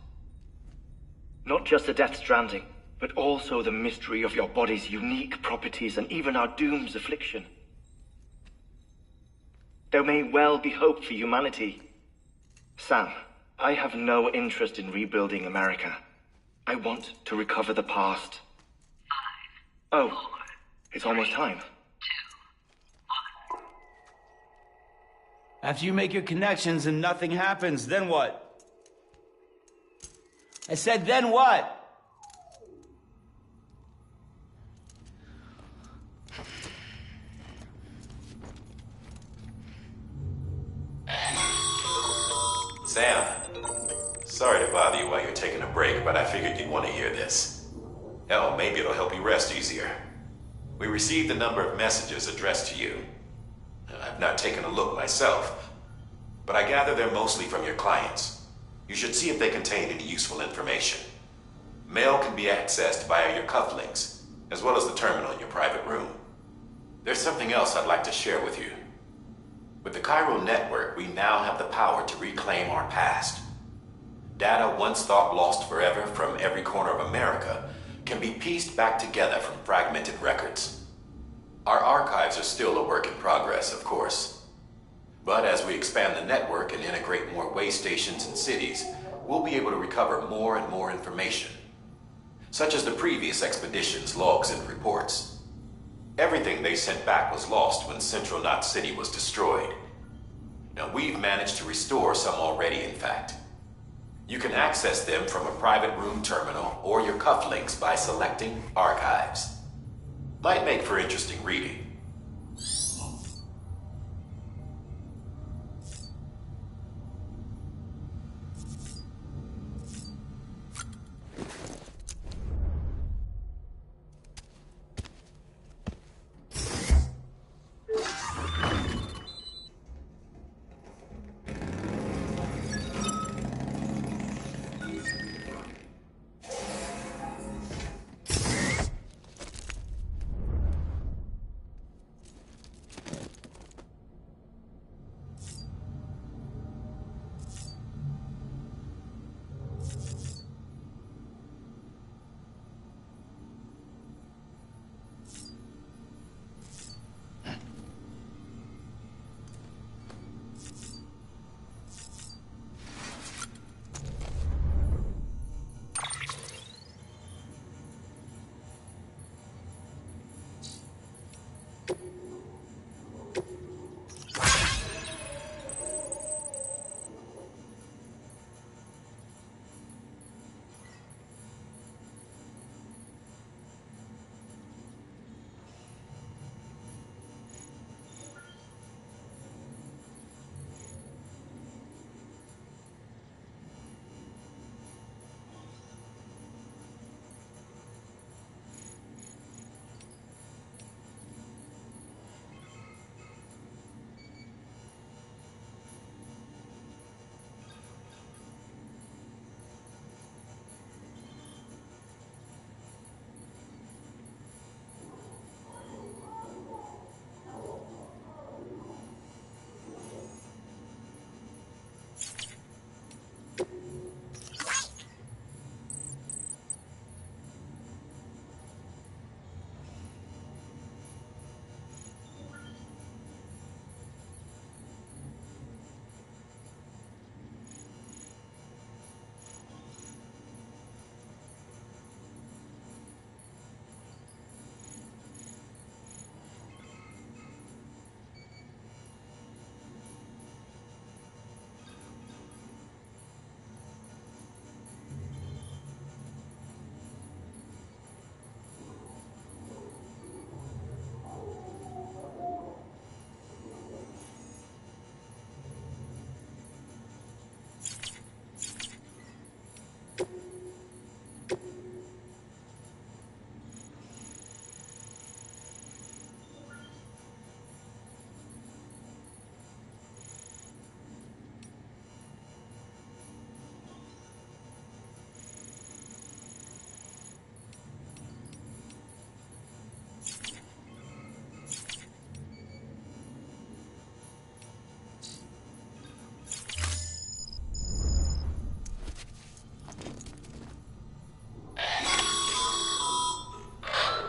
Not just the Death Stranding, but also the mystery of your body's unique properties and even our doom's affliction. There may well be hope for humanity. Sam, I have no interest in rebuilding America. I want to recover the past. 5, 4, oh, it's almost time. 2, 1. After you make your connections and nothing happens, then what? I said, then what? Sam, sorry to bother you while you're taking a break, but I figured you'd want to hear this. Hell, maybe it'll help you rest easier. We received a number of messages addressed to you. I've not taken a look myself, but I gather they're mostly from your clients. You should see if they contain any useful information. Mail can be accessed via your cufflinks, as well as the terminal in your private room. There's something else I'd like to share with you. With the Chiral network, we now have the power to reclaim our past. Data once thought lost forever from every corner of America can be pieced back together from fragmented records. Our archives are still a work in progress, of course. But as we expand the network and integrate more way stations and cities, we'll be able to recover more and more information, such as the previous expedition's logs and reports. Everything they sent back was lost when Central Knot City was destroyed. Now, we've managed to restore some already, in fact. You can access them from a private room terminal or your cufflinks by selecting Archives. Might make for interesting reading.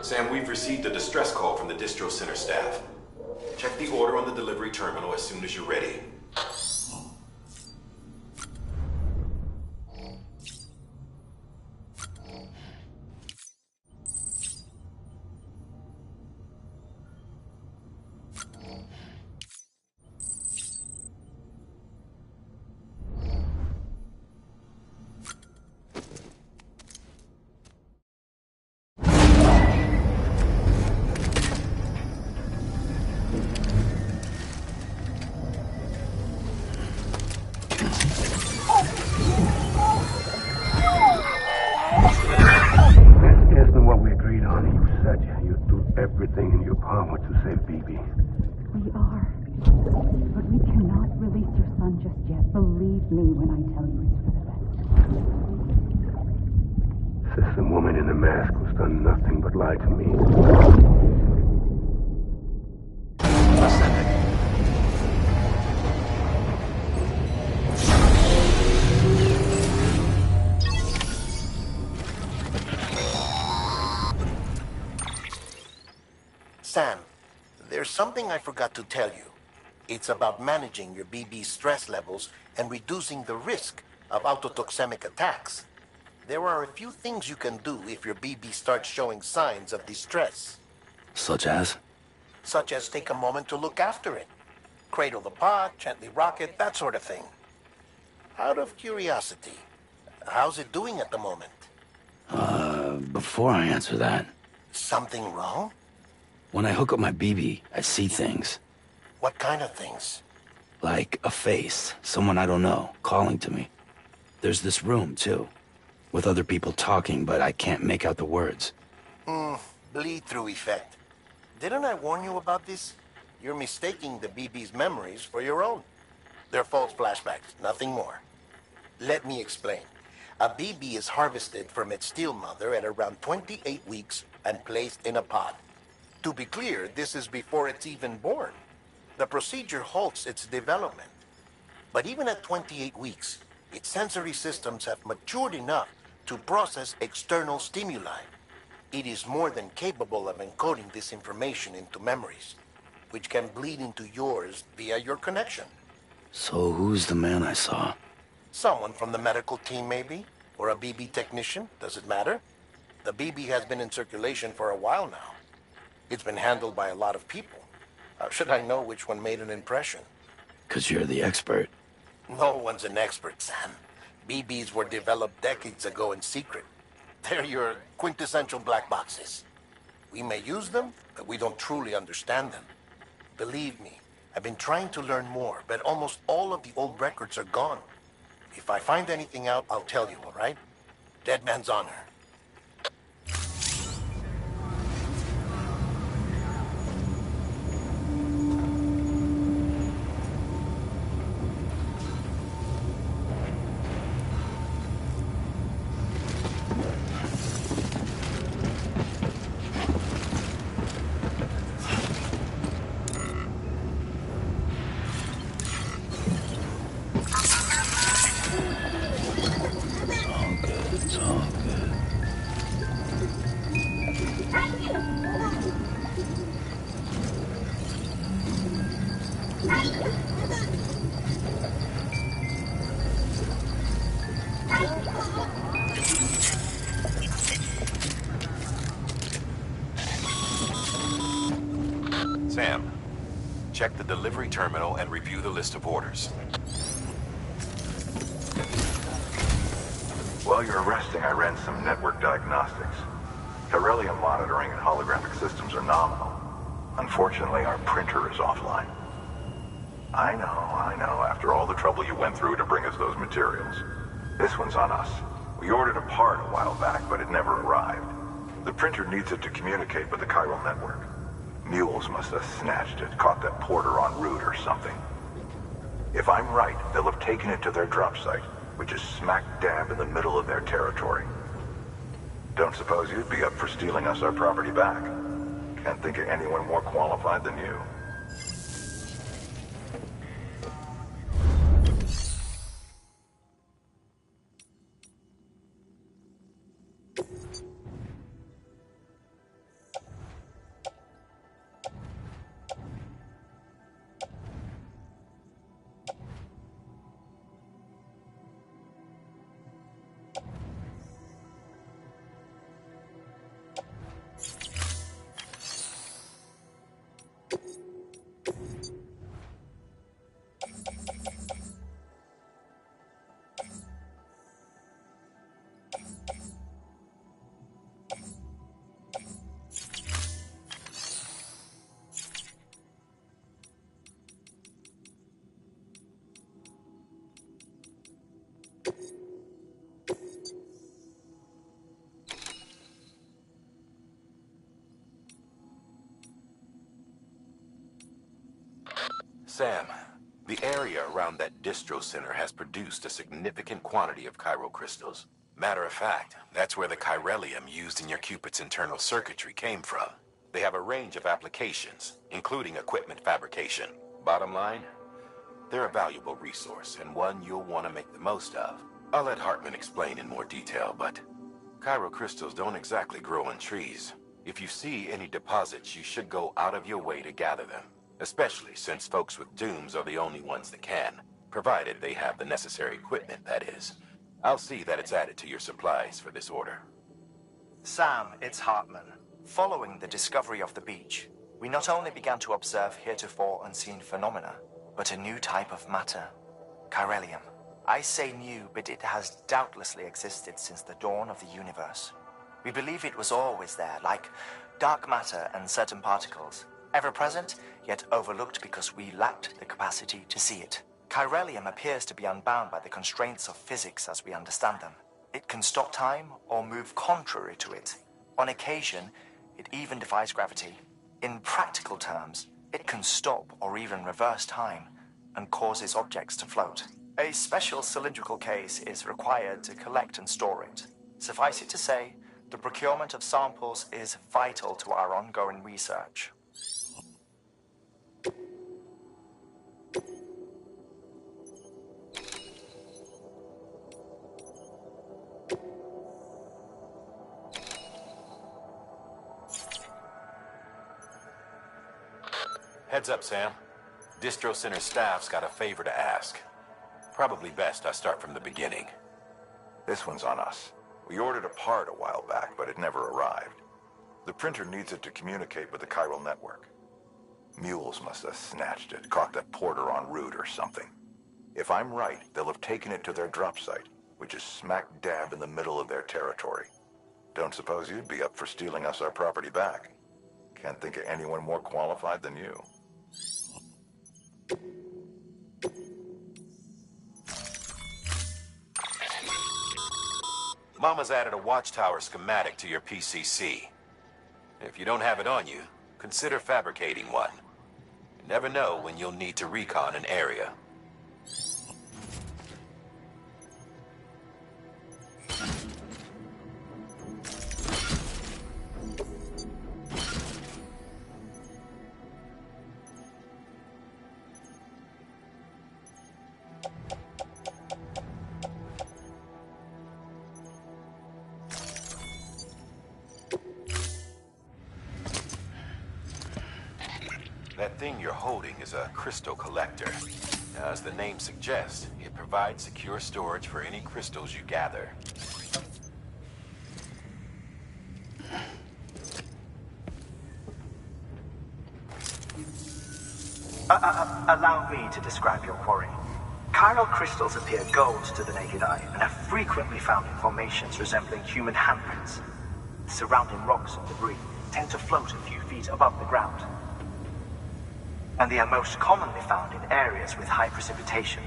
Sam, we've received a distress call from the distro center staff. Check the order on the delivery terminal as soon as you're ready. Honey, you said you'd do everything in your power to save BB. We are. But we cannot release your son just yet. Believe me when I tell you it's for the best. Says the woman in the mask who's done nothing but lie to me. Sam, there's something I forgot to tell you. It's about managing your BB's stress levels and reducing the risk of autotoxemic attacks. There are a few things you can do if your BB starts showing signs of distress. Such as? Such as take a moment to look after it. Cradle the pot, gently rock it, that sort of thing. Out of curiosity, how's it doing at the moment? Before I answer that... Something wrong? When I hook up my BB, I see things. What kind of things? Like a face, someone I don't know, calling to me. There's this room, too, with other people talking, but I can't make out the words. Bleed-through effect. Didn't I warn you about this? You're mistaking the BB's memories for your own. They're false flashbacks, nothing more. Let me explain. A BB is harvested from its steel mother at around 28 weeks and placed in a pod. To be clear, this is before it's even born. The procedure halts its development. But even at 28 weeks, its sensory systems have matured enough to process external stimuli. It is more than capable of encoding this information into memories, which can bleed into yours via your connection. So who's the man I saw? Someone from the medical team, maybe? Or a BB technician? Does it matter? The BB has been in circulation for a while now. It's been handled by a lot of people. How should I know which one made an impression? 'Cause you're the expert. No one's an expert, Sam. BBs were developed decades ago in secret. They're your quintessential black boxes. We may use them, but we don't truly understand them. Believe me, I've been trying to learn more, but almost all of the old records are gone. If I find anything out, I'll tell you, all right? Dead man's honor. Sam, check the delivery terminal and review the list of orders. While you're resting, I ran some network diagnostics. Beryllium monitoring and holographic systems are nominal. Unfortunately, our printer is offline. I know, after all the trouble you went through to bring us those materials. This one's on us. We ordered a part a while back, but it never arrived. The printer needs it to communicate with the chiral network. Mules must have snatched it, caught that porter en route or something. If I'm right, they'll have taken it to their drop site, which is smack dab in the middle of their territory. Don't suppose you'd be up for stealing us our property back? Can't think of anyone more qualified than you. Sam, the area around that distro center has produced a significant quantity of chiral crystals. Matter of fact, that's where the chiralium used in your Cupid's internal circuitry came from. They have a range of applications, including equipment fabrication. Bottom line, they're a valuable resource and one you'll want to make the most of. I'll let Hartman explain in more detail, but chiral crystals don't exactly grow on trees. If you see any deposits, you should go out of your way to gather them, especially since folks with dooms are the only ones that can, provided they have the necessary equipment, that is. I'll see that it's added to your supplies for this order. Sam, it's Hartman. Following the discovery of the beach, we not only began to observe heretofore unseen phenomena, but a new type of matter, chiralium. I say new, but it has doubtlessly existed since the dawn of the universe. We believe it was always there, like dark matter and certain particles, ever present, yet overlooked because we lacked the capacity to see it. Chiralium appears to be unbound by the constraints of physics as we understand them. It can stop time or move contrary to it. On occasion, it even defies gravity. In practical terms, it can stop or even reverse time and causes objects to float. A special cylindrical case is required to collect and store it. Suffice it to say, the procurement of samples is vital to our ongoing research. Heads up, Sam. Distro Center staff's got a favor to ask. Probably best I start from the beginning. This one's on us. We ordered a part a while back, but it never arrived. The printer needs it to communicate with the chiral network. Mules must have snatched it, caught the porter en route or something. If I'm right, they'll have taken it to their drop site, which is smack dab in the middle of their territory. Don't suppose you'd be up for stealing us our property back. Can't think of anyone more qualified than you. Mama's added a watchtower schematic to your PCC. If you don't have it on you, consider fabricating one. You never know when you'll need to recon an area. That thing you're holding is a crystal collector. Now, as the name suggests, it provides secure storage for any crystals you gather. Allow me to describe your quarry. Chiral crystals appear gold to the naked eye and are frequently found in formations resembling human handprints. The surrounding rocks and debris tend to float a few feet above the ground. And they are most commonly found in areas with high precipitation.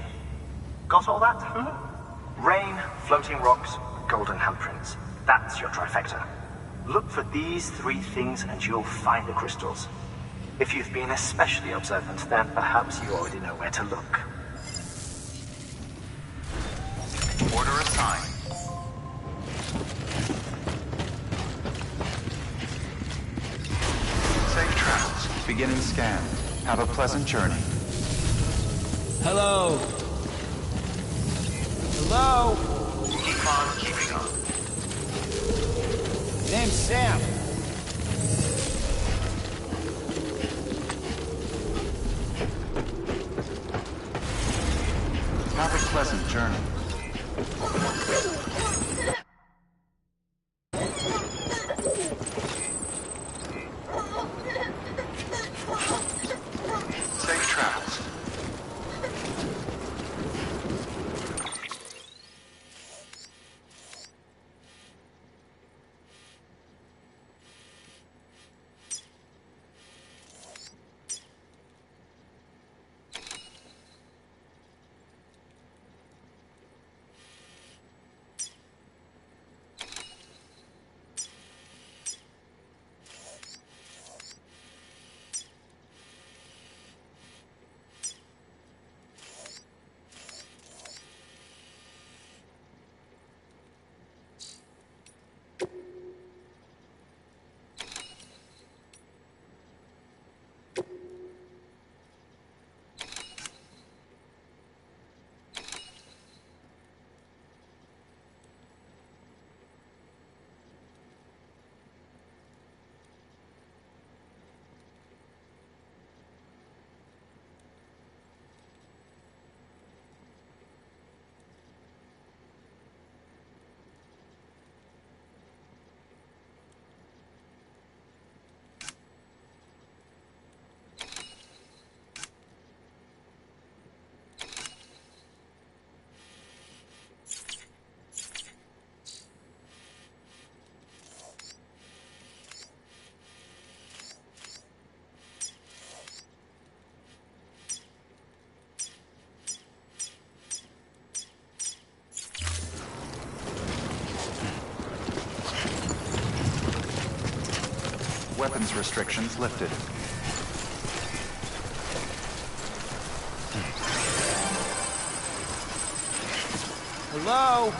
Got all that? Rain, floating rocks, golden handprints. That's your trifecta. Look for these three things and you'll find the crystals. If you've been especially observant, then perhaps you already know where to look. Order assigned. Safe travels. Beginning scan. Have a pleasant journey. Hello? Hello? Keep on keeping on. Name's Sam. Have a pleasant journey. Safe travels. weapons restrictions lifted. Hello?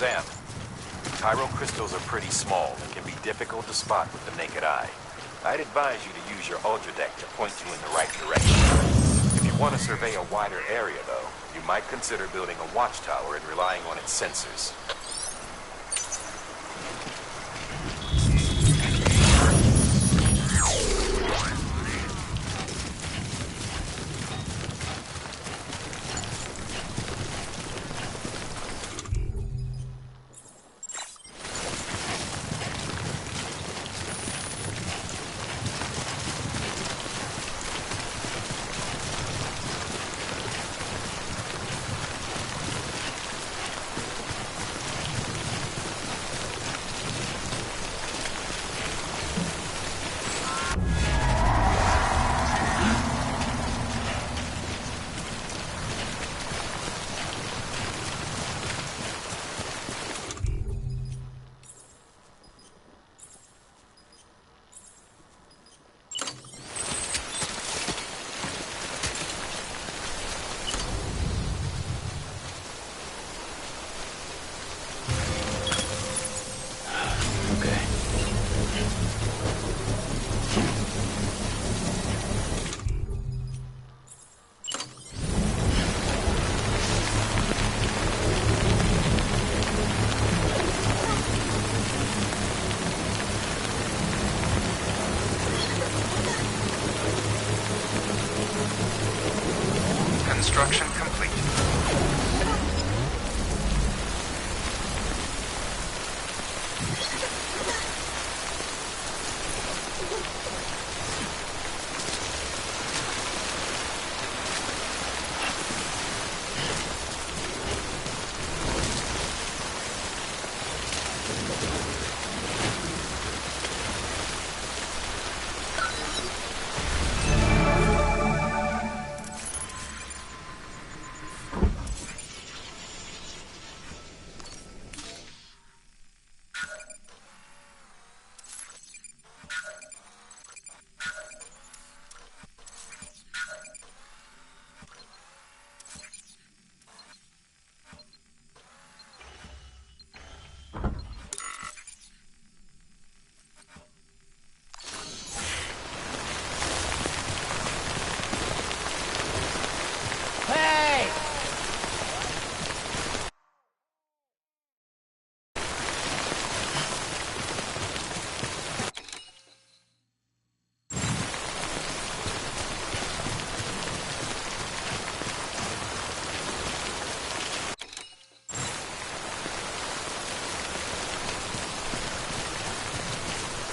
Sam, Cairo crystals are pretty small and can be difficult to spot with the naked eye. I'd advise you to use your Ultradeck to point you in the right direction. If you want to survey a wider area, though, you might consider building a watchtower and relying on its sensors. Construction complete.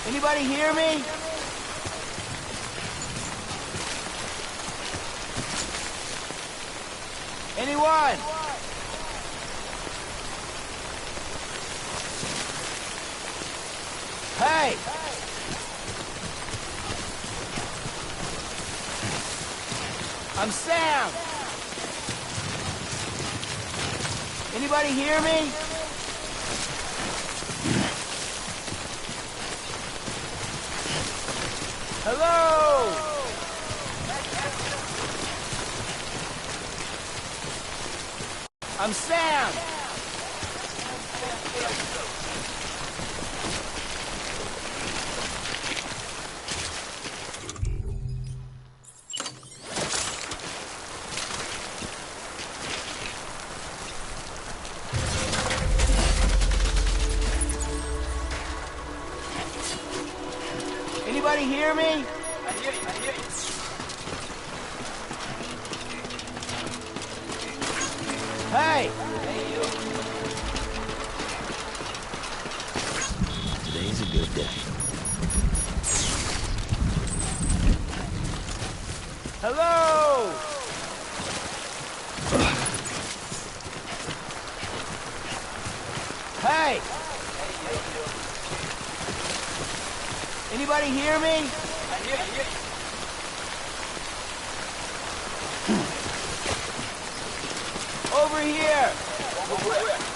Anybody hear me? Anyone? Hey! I'm Sam! Anybody hear me? Hello! I'm Sam! hear me? I hear you. Hey! Hey, you. Today's a good day. Hello! Hey! Anybody hear me? I hear you. Over here! Over where?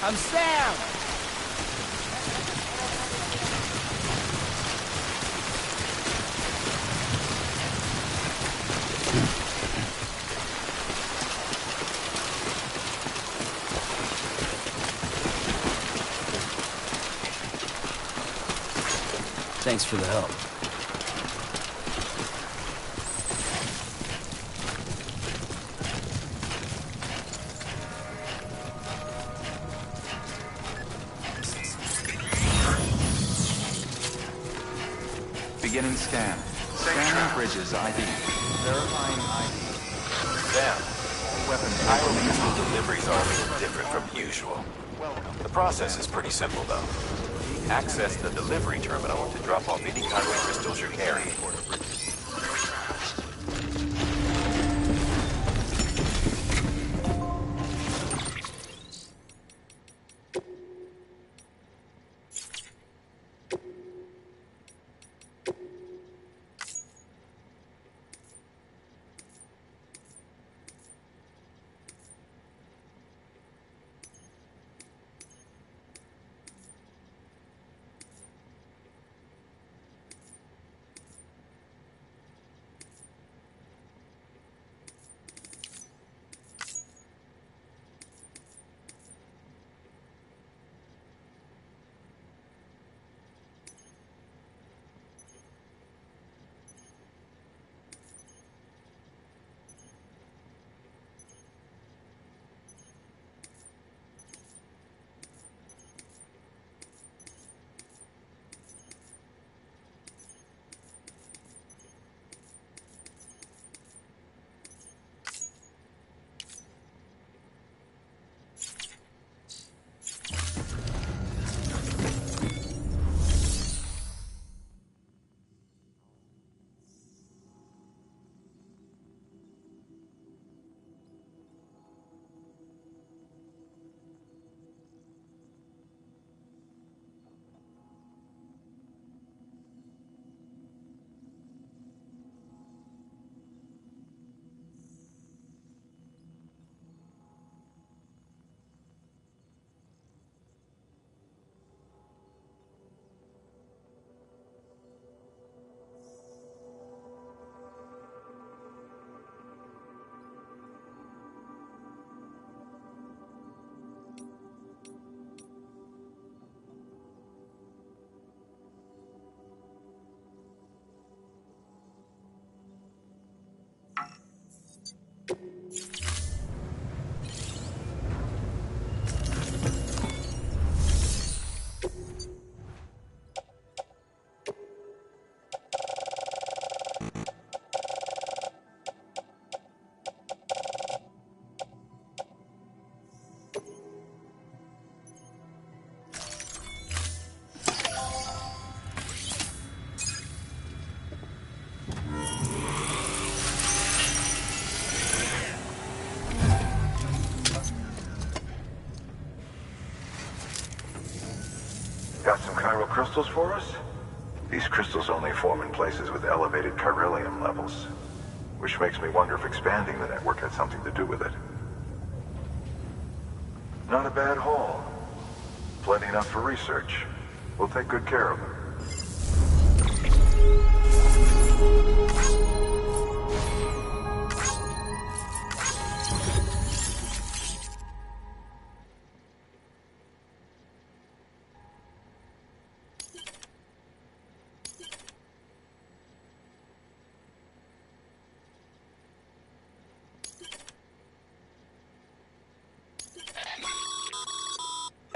I'm Sam! Thanks for the help. Beginning scan. Scanning bridges ID. Verifying ID. Sam, Weapon crystal deliveries are a little different from usual. The process is pretty simple, though. Access the delivery terminal to drop off any chiral crystals you're carrying. Got some chiral crystals for us? These crystals only form in places with elevated chiralium levels, which makes me wonder if expanding the network had something to do with it. Not a bad haul. Plenty enough for research. We'll take good care of them.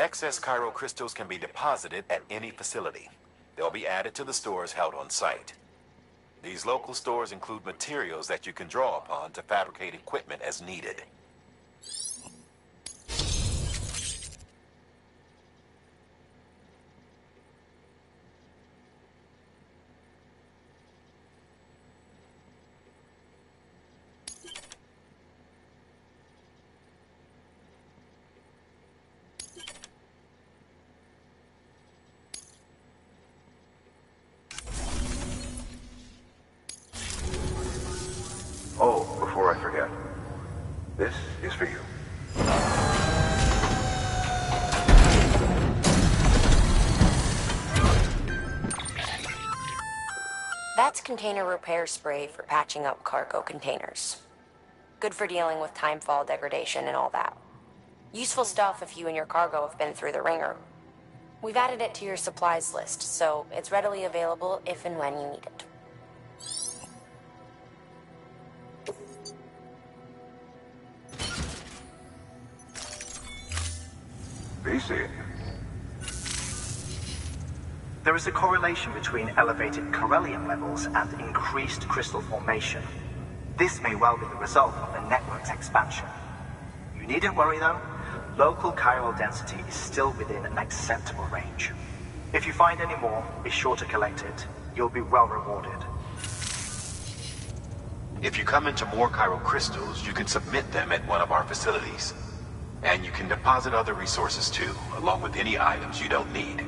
Excess chiral crystals can be deposited at any facility. They'll be added to the stores held on site. These local stores include materials that you can draw upon to fabricate equipment as needed. Oh, before I forget, this is for you. That's container repair spray for patching up cargo containers. Good for dealing with timefall degradation and all that. Useful stuff if you and your cargo have been through the ringer. We've added it to your supplies list, so it's readily available if and when you need it. BC. There is a correlation between elevated Corellium levels and increased crystal formation. This may well be the result of the network's expansion. You needn't worry though. Local chiral density is still within an acceptable range. If you find any more, be sure to collect it. You'll be well rewarded. If you come into more chiral crystals, you can submit them at one of our facilities. And you can deposit other resources too, along with any items you don't need.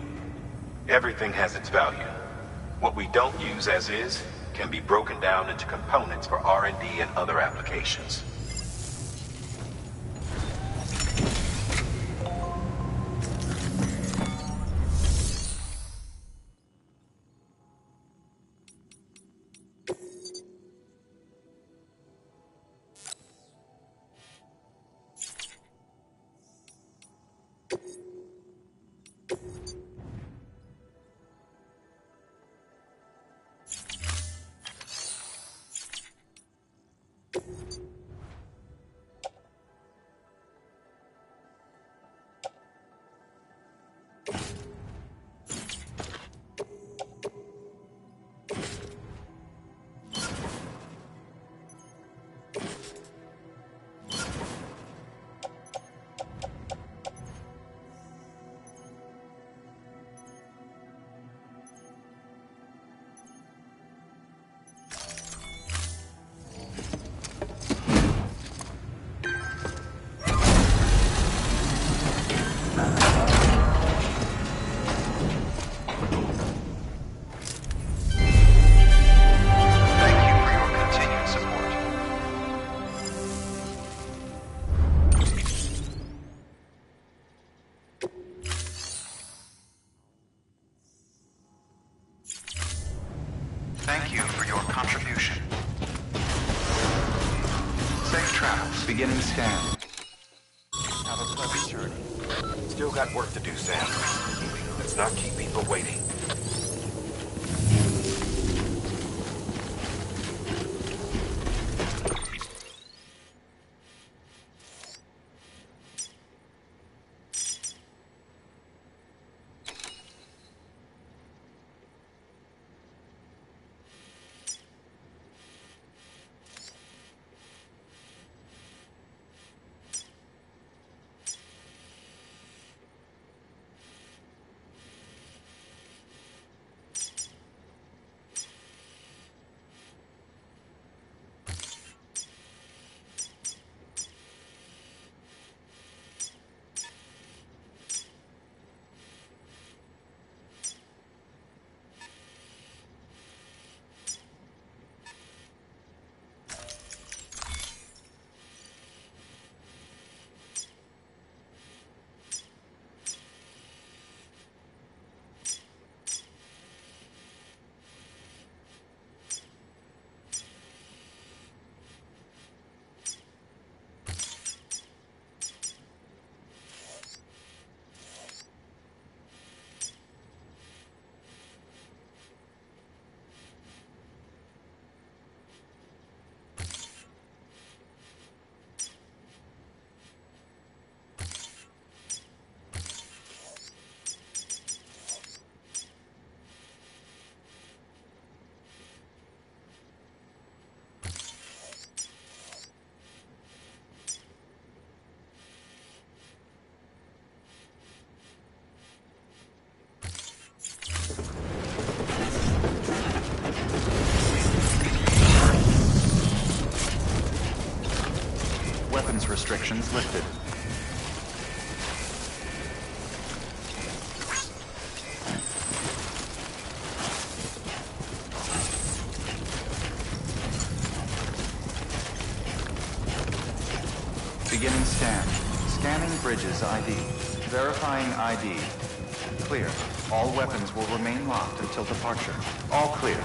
Everything has its value. What we don't use as is can be broken down into components for R&D and other applications. Thank you for your contribution. Safe travels. Beginning scan. Have a pleasant journey. Still got work to do, Sam. Let's not keep people waiting. Weapons restrictions lifted. Beginning scan. Scanning bridges ID. Verifying ID. Clear. All weapons will remain locked until departure. All clear.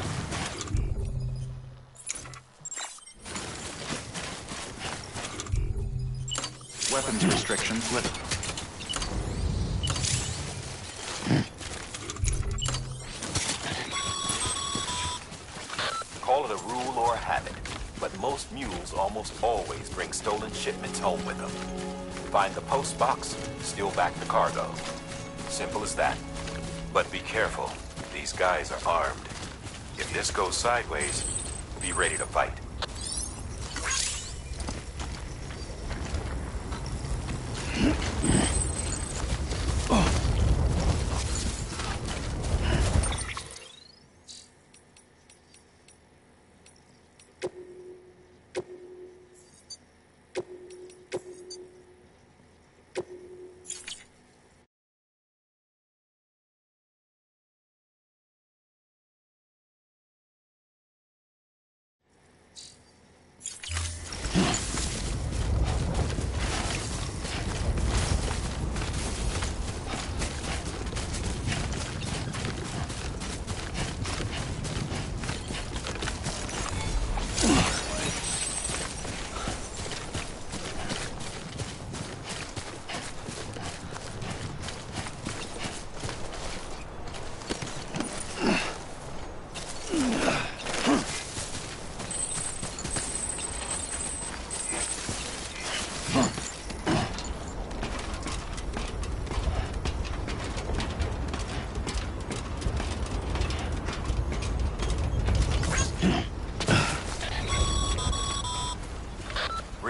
Weapons restrictions lifted. have it, but most mules almost always bring stolen shipments home with them. Find the post box, steal back the cargo. Simple as that. But be careful. These guys are armed. If this goes sideways, be ready to fight.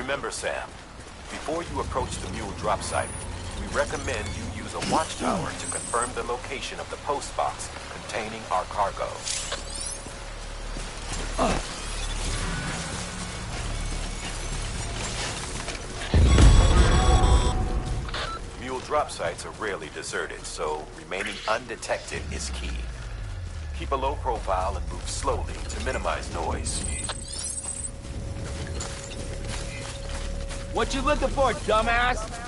Remember, Sam, before you approach the mule drop site, we recommend you use a watchtower to confirm the location of the post box containing our cargo. Mule drop sites are rarely deserted, so remaining undetected is key. Keep a low profile and move slowly to minimize noise. What you looking for, dumbass?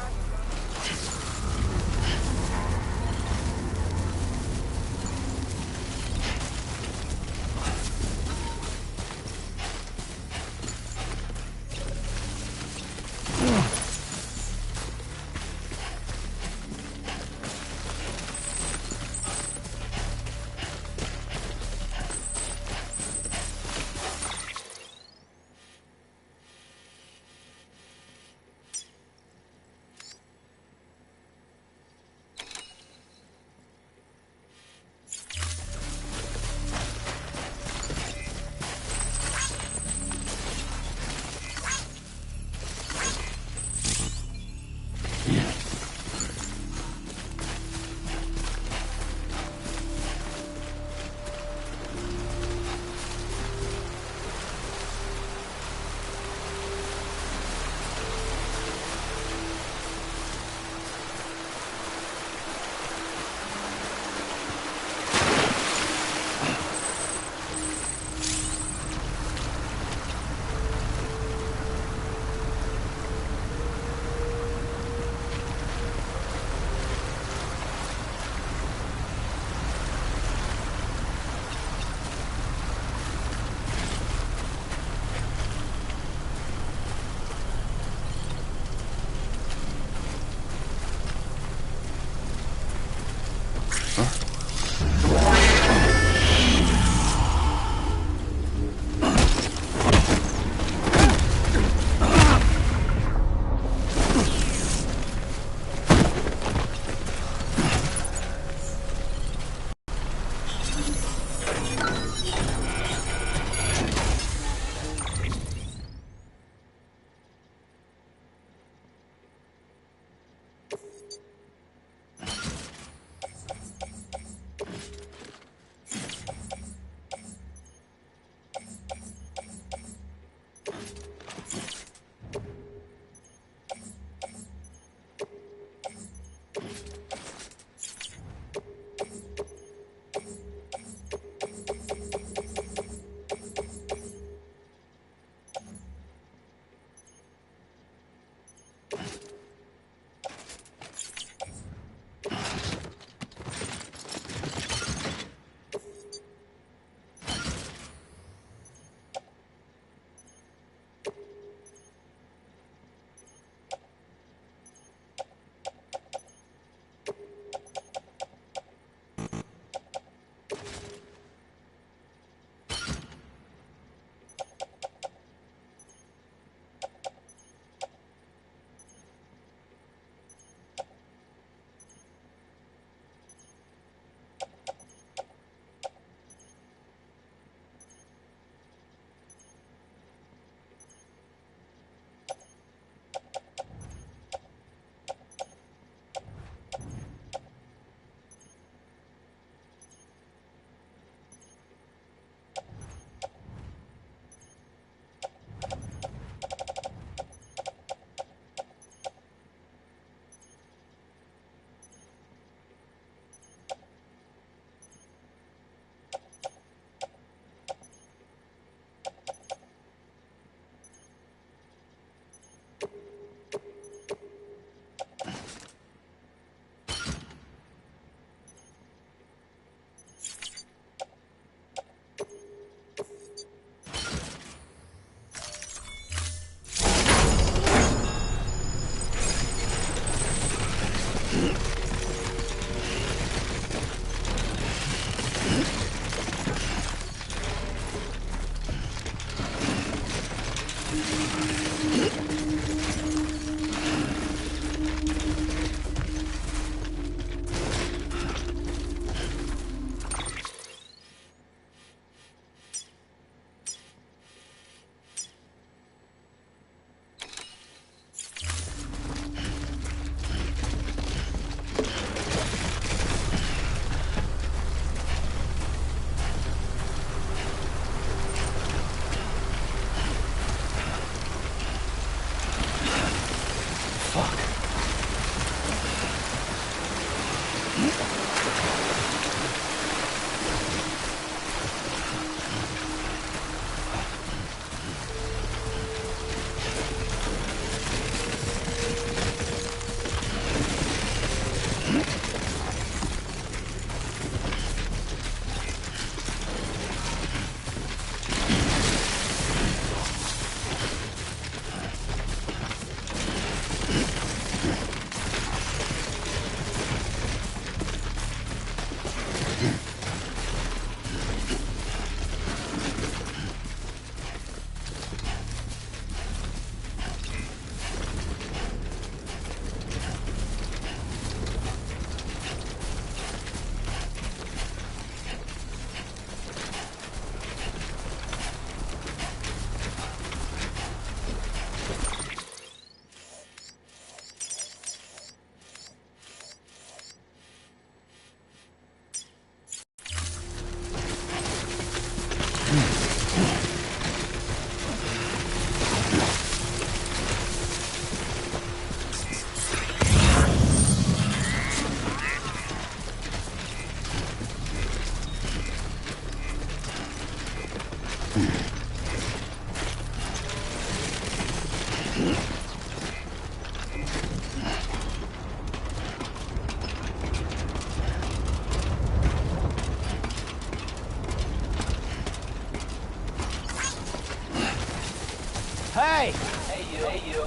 Hey! Hey, you.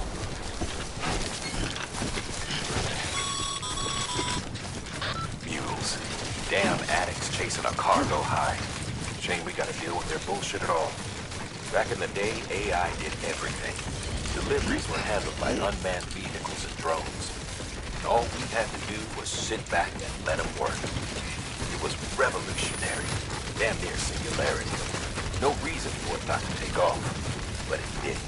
Mules. Damn addicts chasing a cargo high. Shame we gotta deal with their bullshit at all. Back in the day, AI did everything. Deliveries were handled by unmanned vehicles and drones. And all we had to do was sit back and let them work. It was revolutionary. Damn near singularity. No reason for it not to take off. But it did.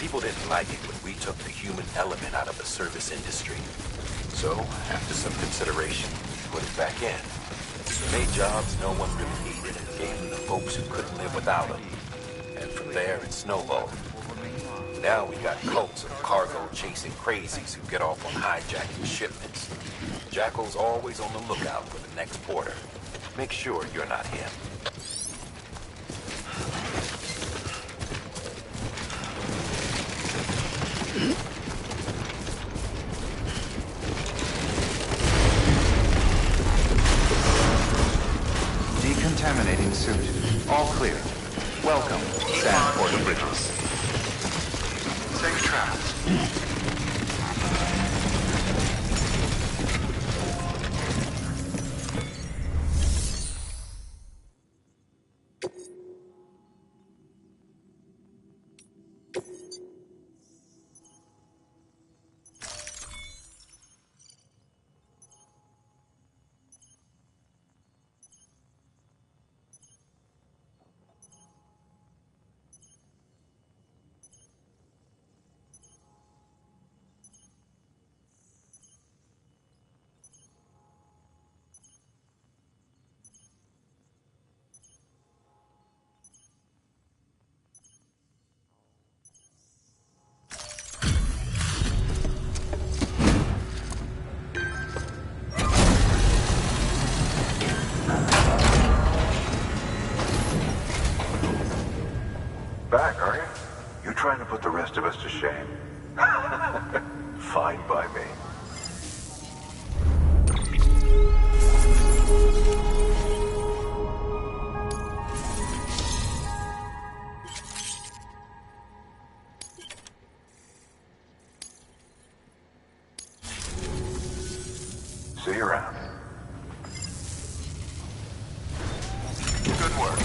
People didn't like it when we took the human element out of the service industry. So, after some consideration, we put it back in. We made jobs no one really needed and gave them to folks who couldn't live without them. And from there, it snowballed. Now we got cults of cargo-chasing crazies who get off on hijacking shipments. Jackal's always on the lookout for the next porter. Make sure you're not him. Decontaminating suit. All clear. Welcome, San Porter Bridges. Safe travels. Back, are you? You trying to put the rest of us to shame? Fine by me. See you around. Good work.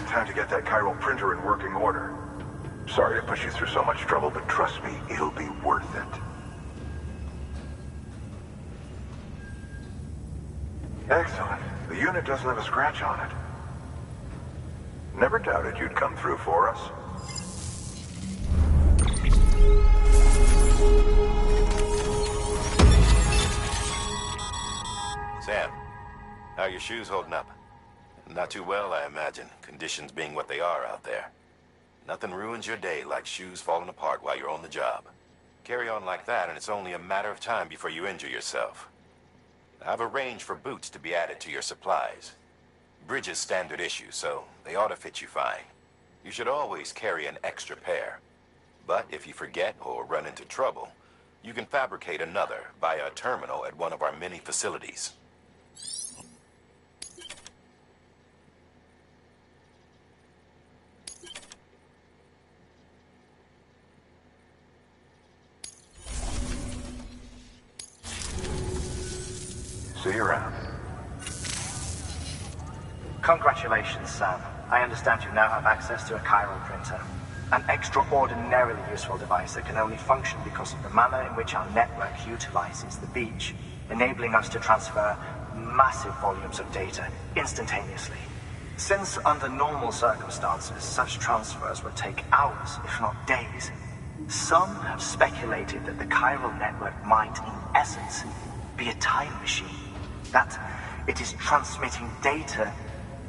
Time to get that chiral printer in working order. Sorry to push you through so much trouble, but trust me, it'll be worth it. Excellent. The unit doesn't have a scratch on it. Never doubted you'd come through for us. Sam, how are your shoes holding up? Not too well, I imagine, conditions being what they are out there. Nothing ruins your day like shoes falling apart while you're on the job. Carry on like that and it's only a matter of time before you injure yourself. I've arranged for boots to be added to your supplies. Bridges standard issue, so they ought to fit you fine. You should always carry an extra pair. But if you forget or run into trouble, you can fabricate another via a terminal at one of our many facilities. See you around. Congratulations, Sam. I understand you now have access to a chiral printer. An extraordinarily useful device that can only function because of the manner in which our network utilizes the beach, enabling us to transfer massive volumes of data instantaneously. Since under normal circumstances, such transfers would take hours, if not days, some have speculated that the chiral network might, in essence, be a time machine. That it is transmitting data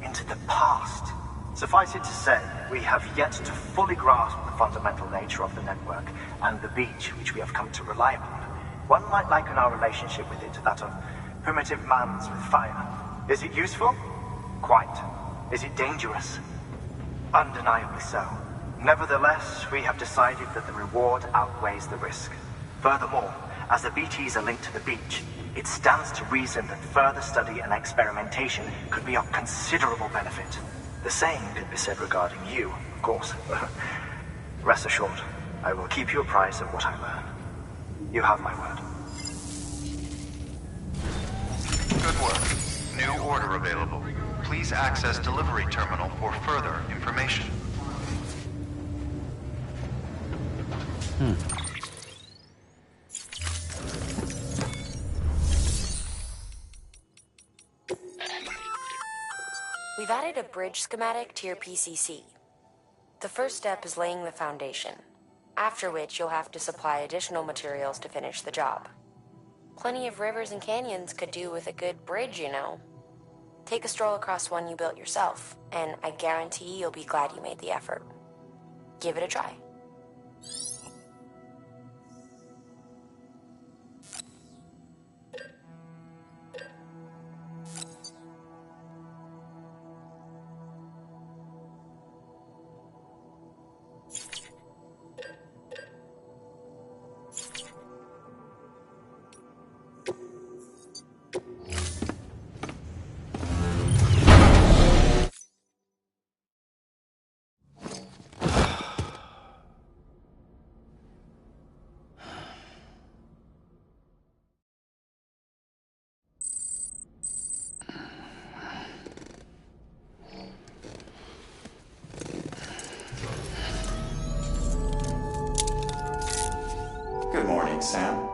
into the past. Suffice it to say, we have yet to fully grasp the fundamental nature of the network and the beach which we have come to rely upon. One might liken our relationship with it to that of primitive man's with fire. Is it useful? Quite. Is it dangerous? Undeniably so. Nevertheless, we have decided that the reward outweighs the risk. Furthermore, as the BTs are linked to the beach, it stands to reason that further study and experimentation could be of considerable benefit. The same could be said regarding you, of course. Rest assured, I will keep you apprised of what I learn. You have my word. Good work. New order available. Please access delivery terminal for further information. We've added a bridge schematic to your PCC. The first step is laying the foundation, after which you'll have to supply additional materials to finish the job. Plenty of rivers and canyons could do with a good bridge, you know. Take a stroll across one you built yourself, and I guarantee you'll be glad you made the effort. Give it a try. Good morning, Sam.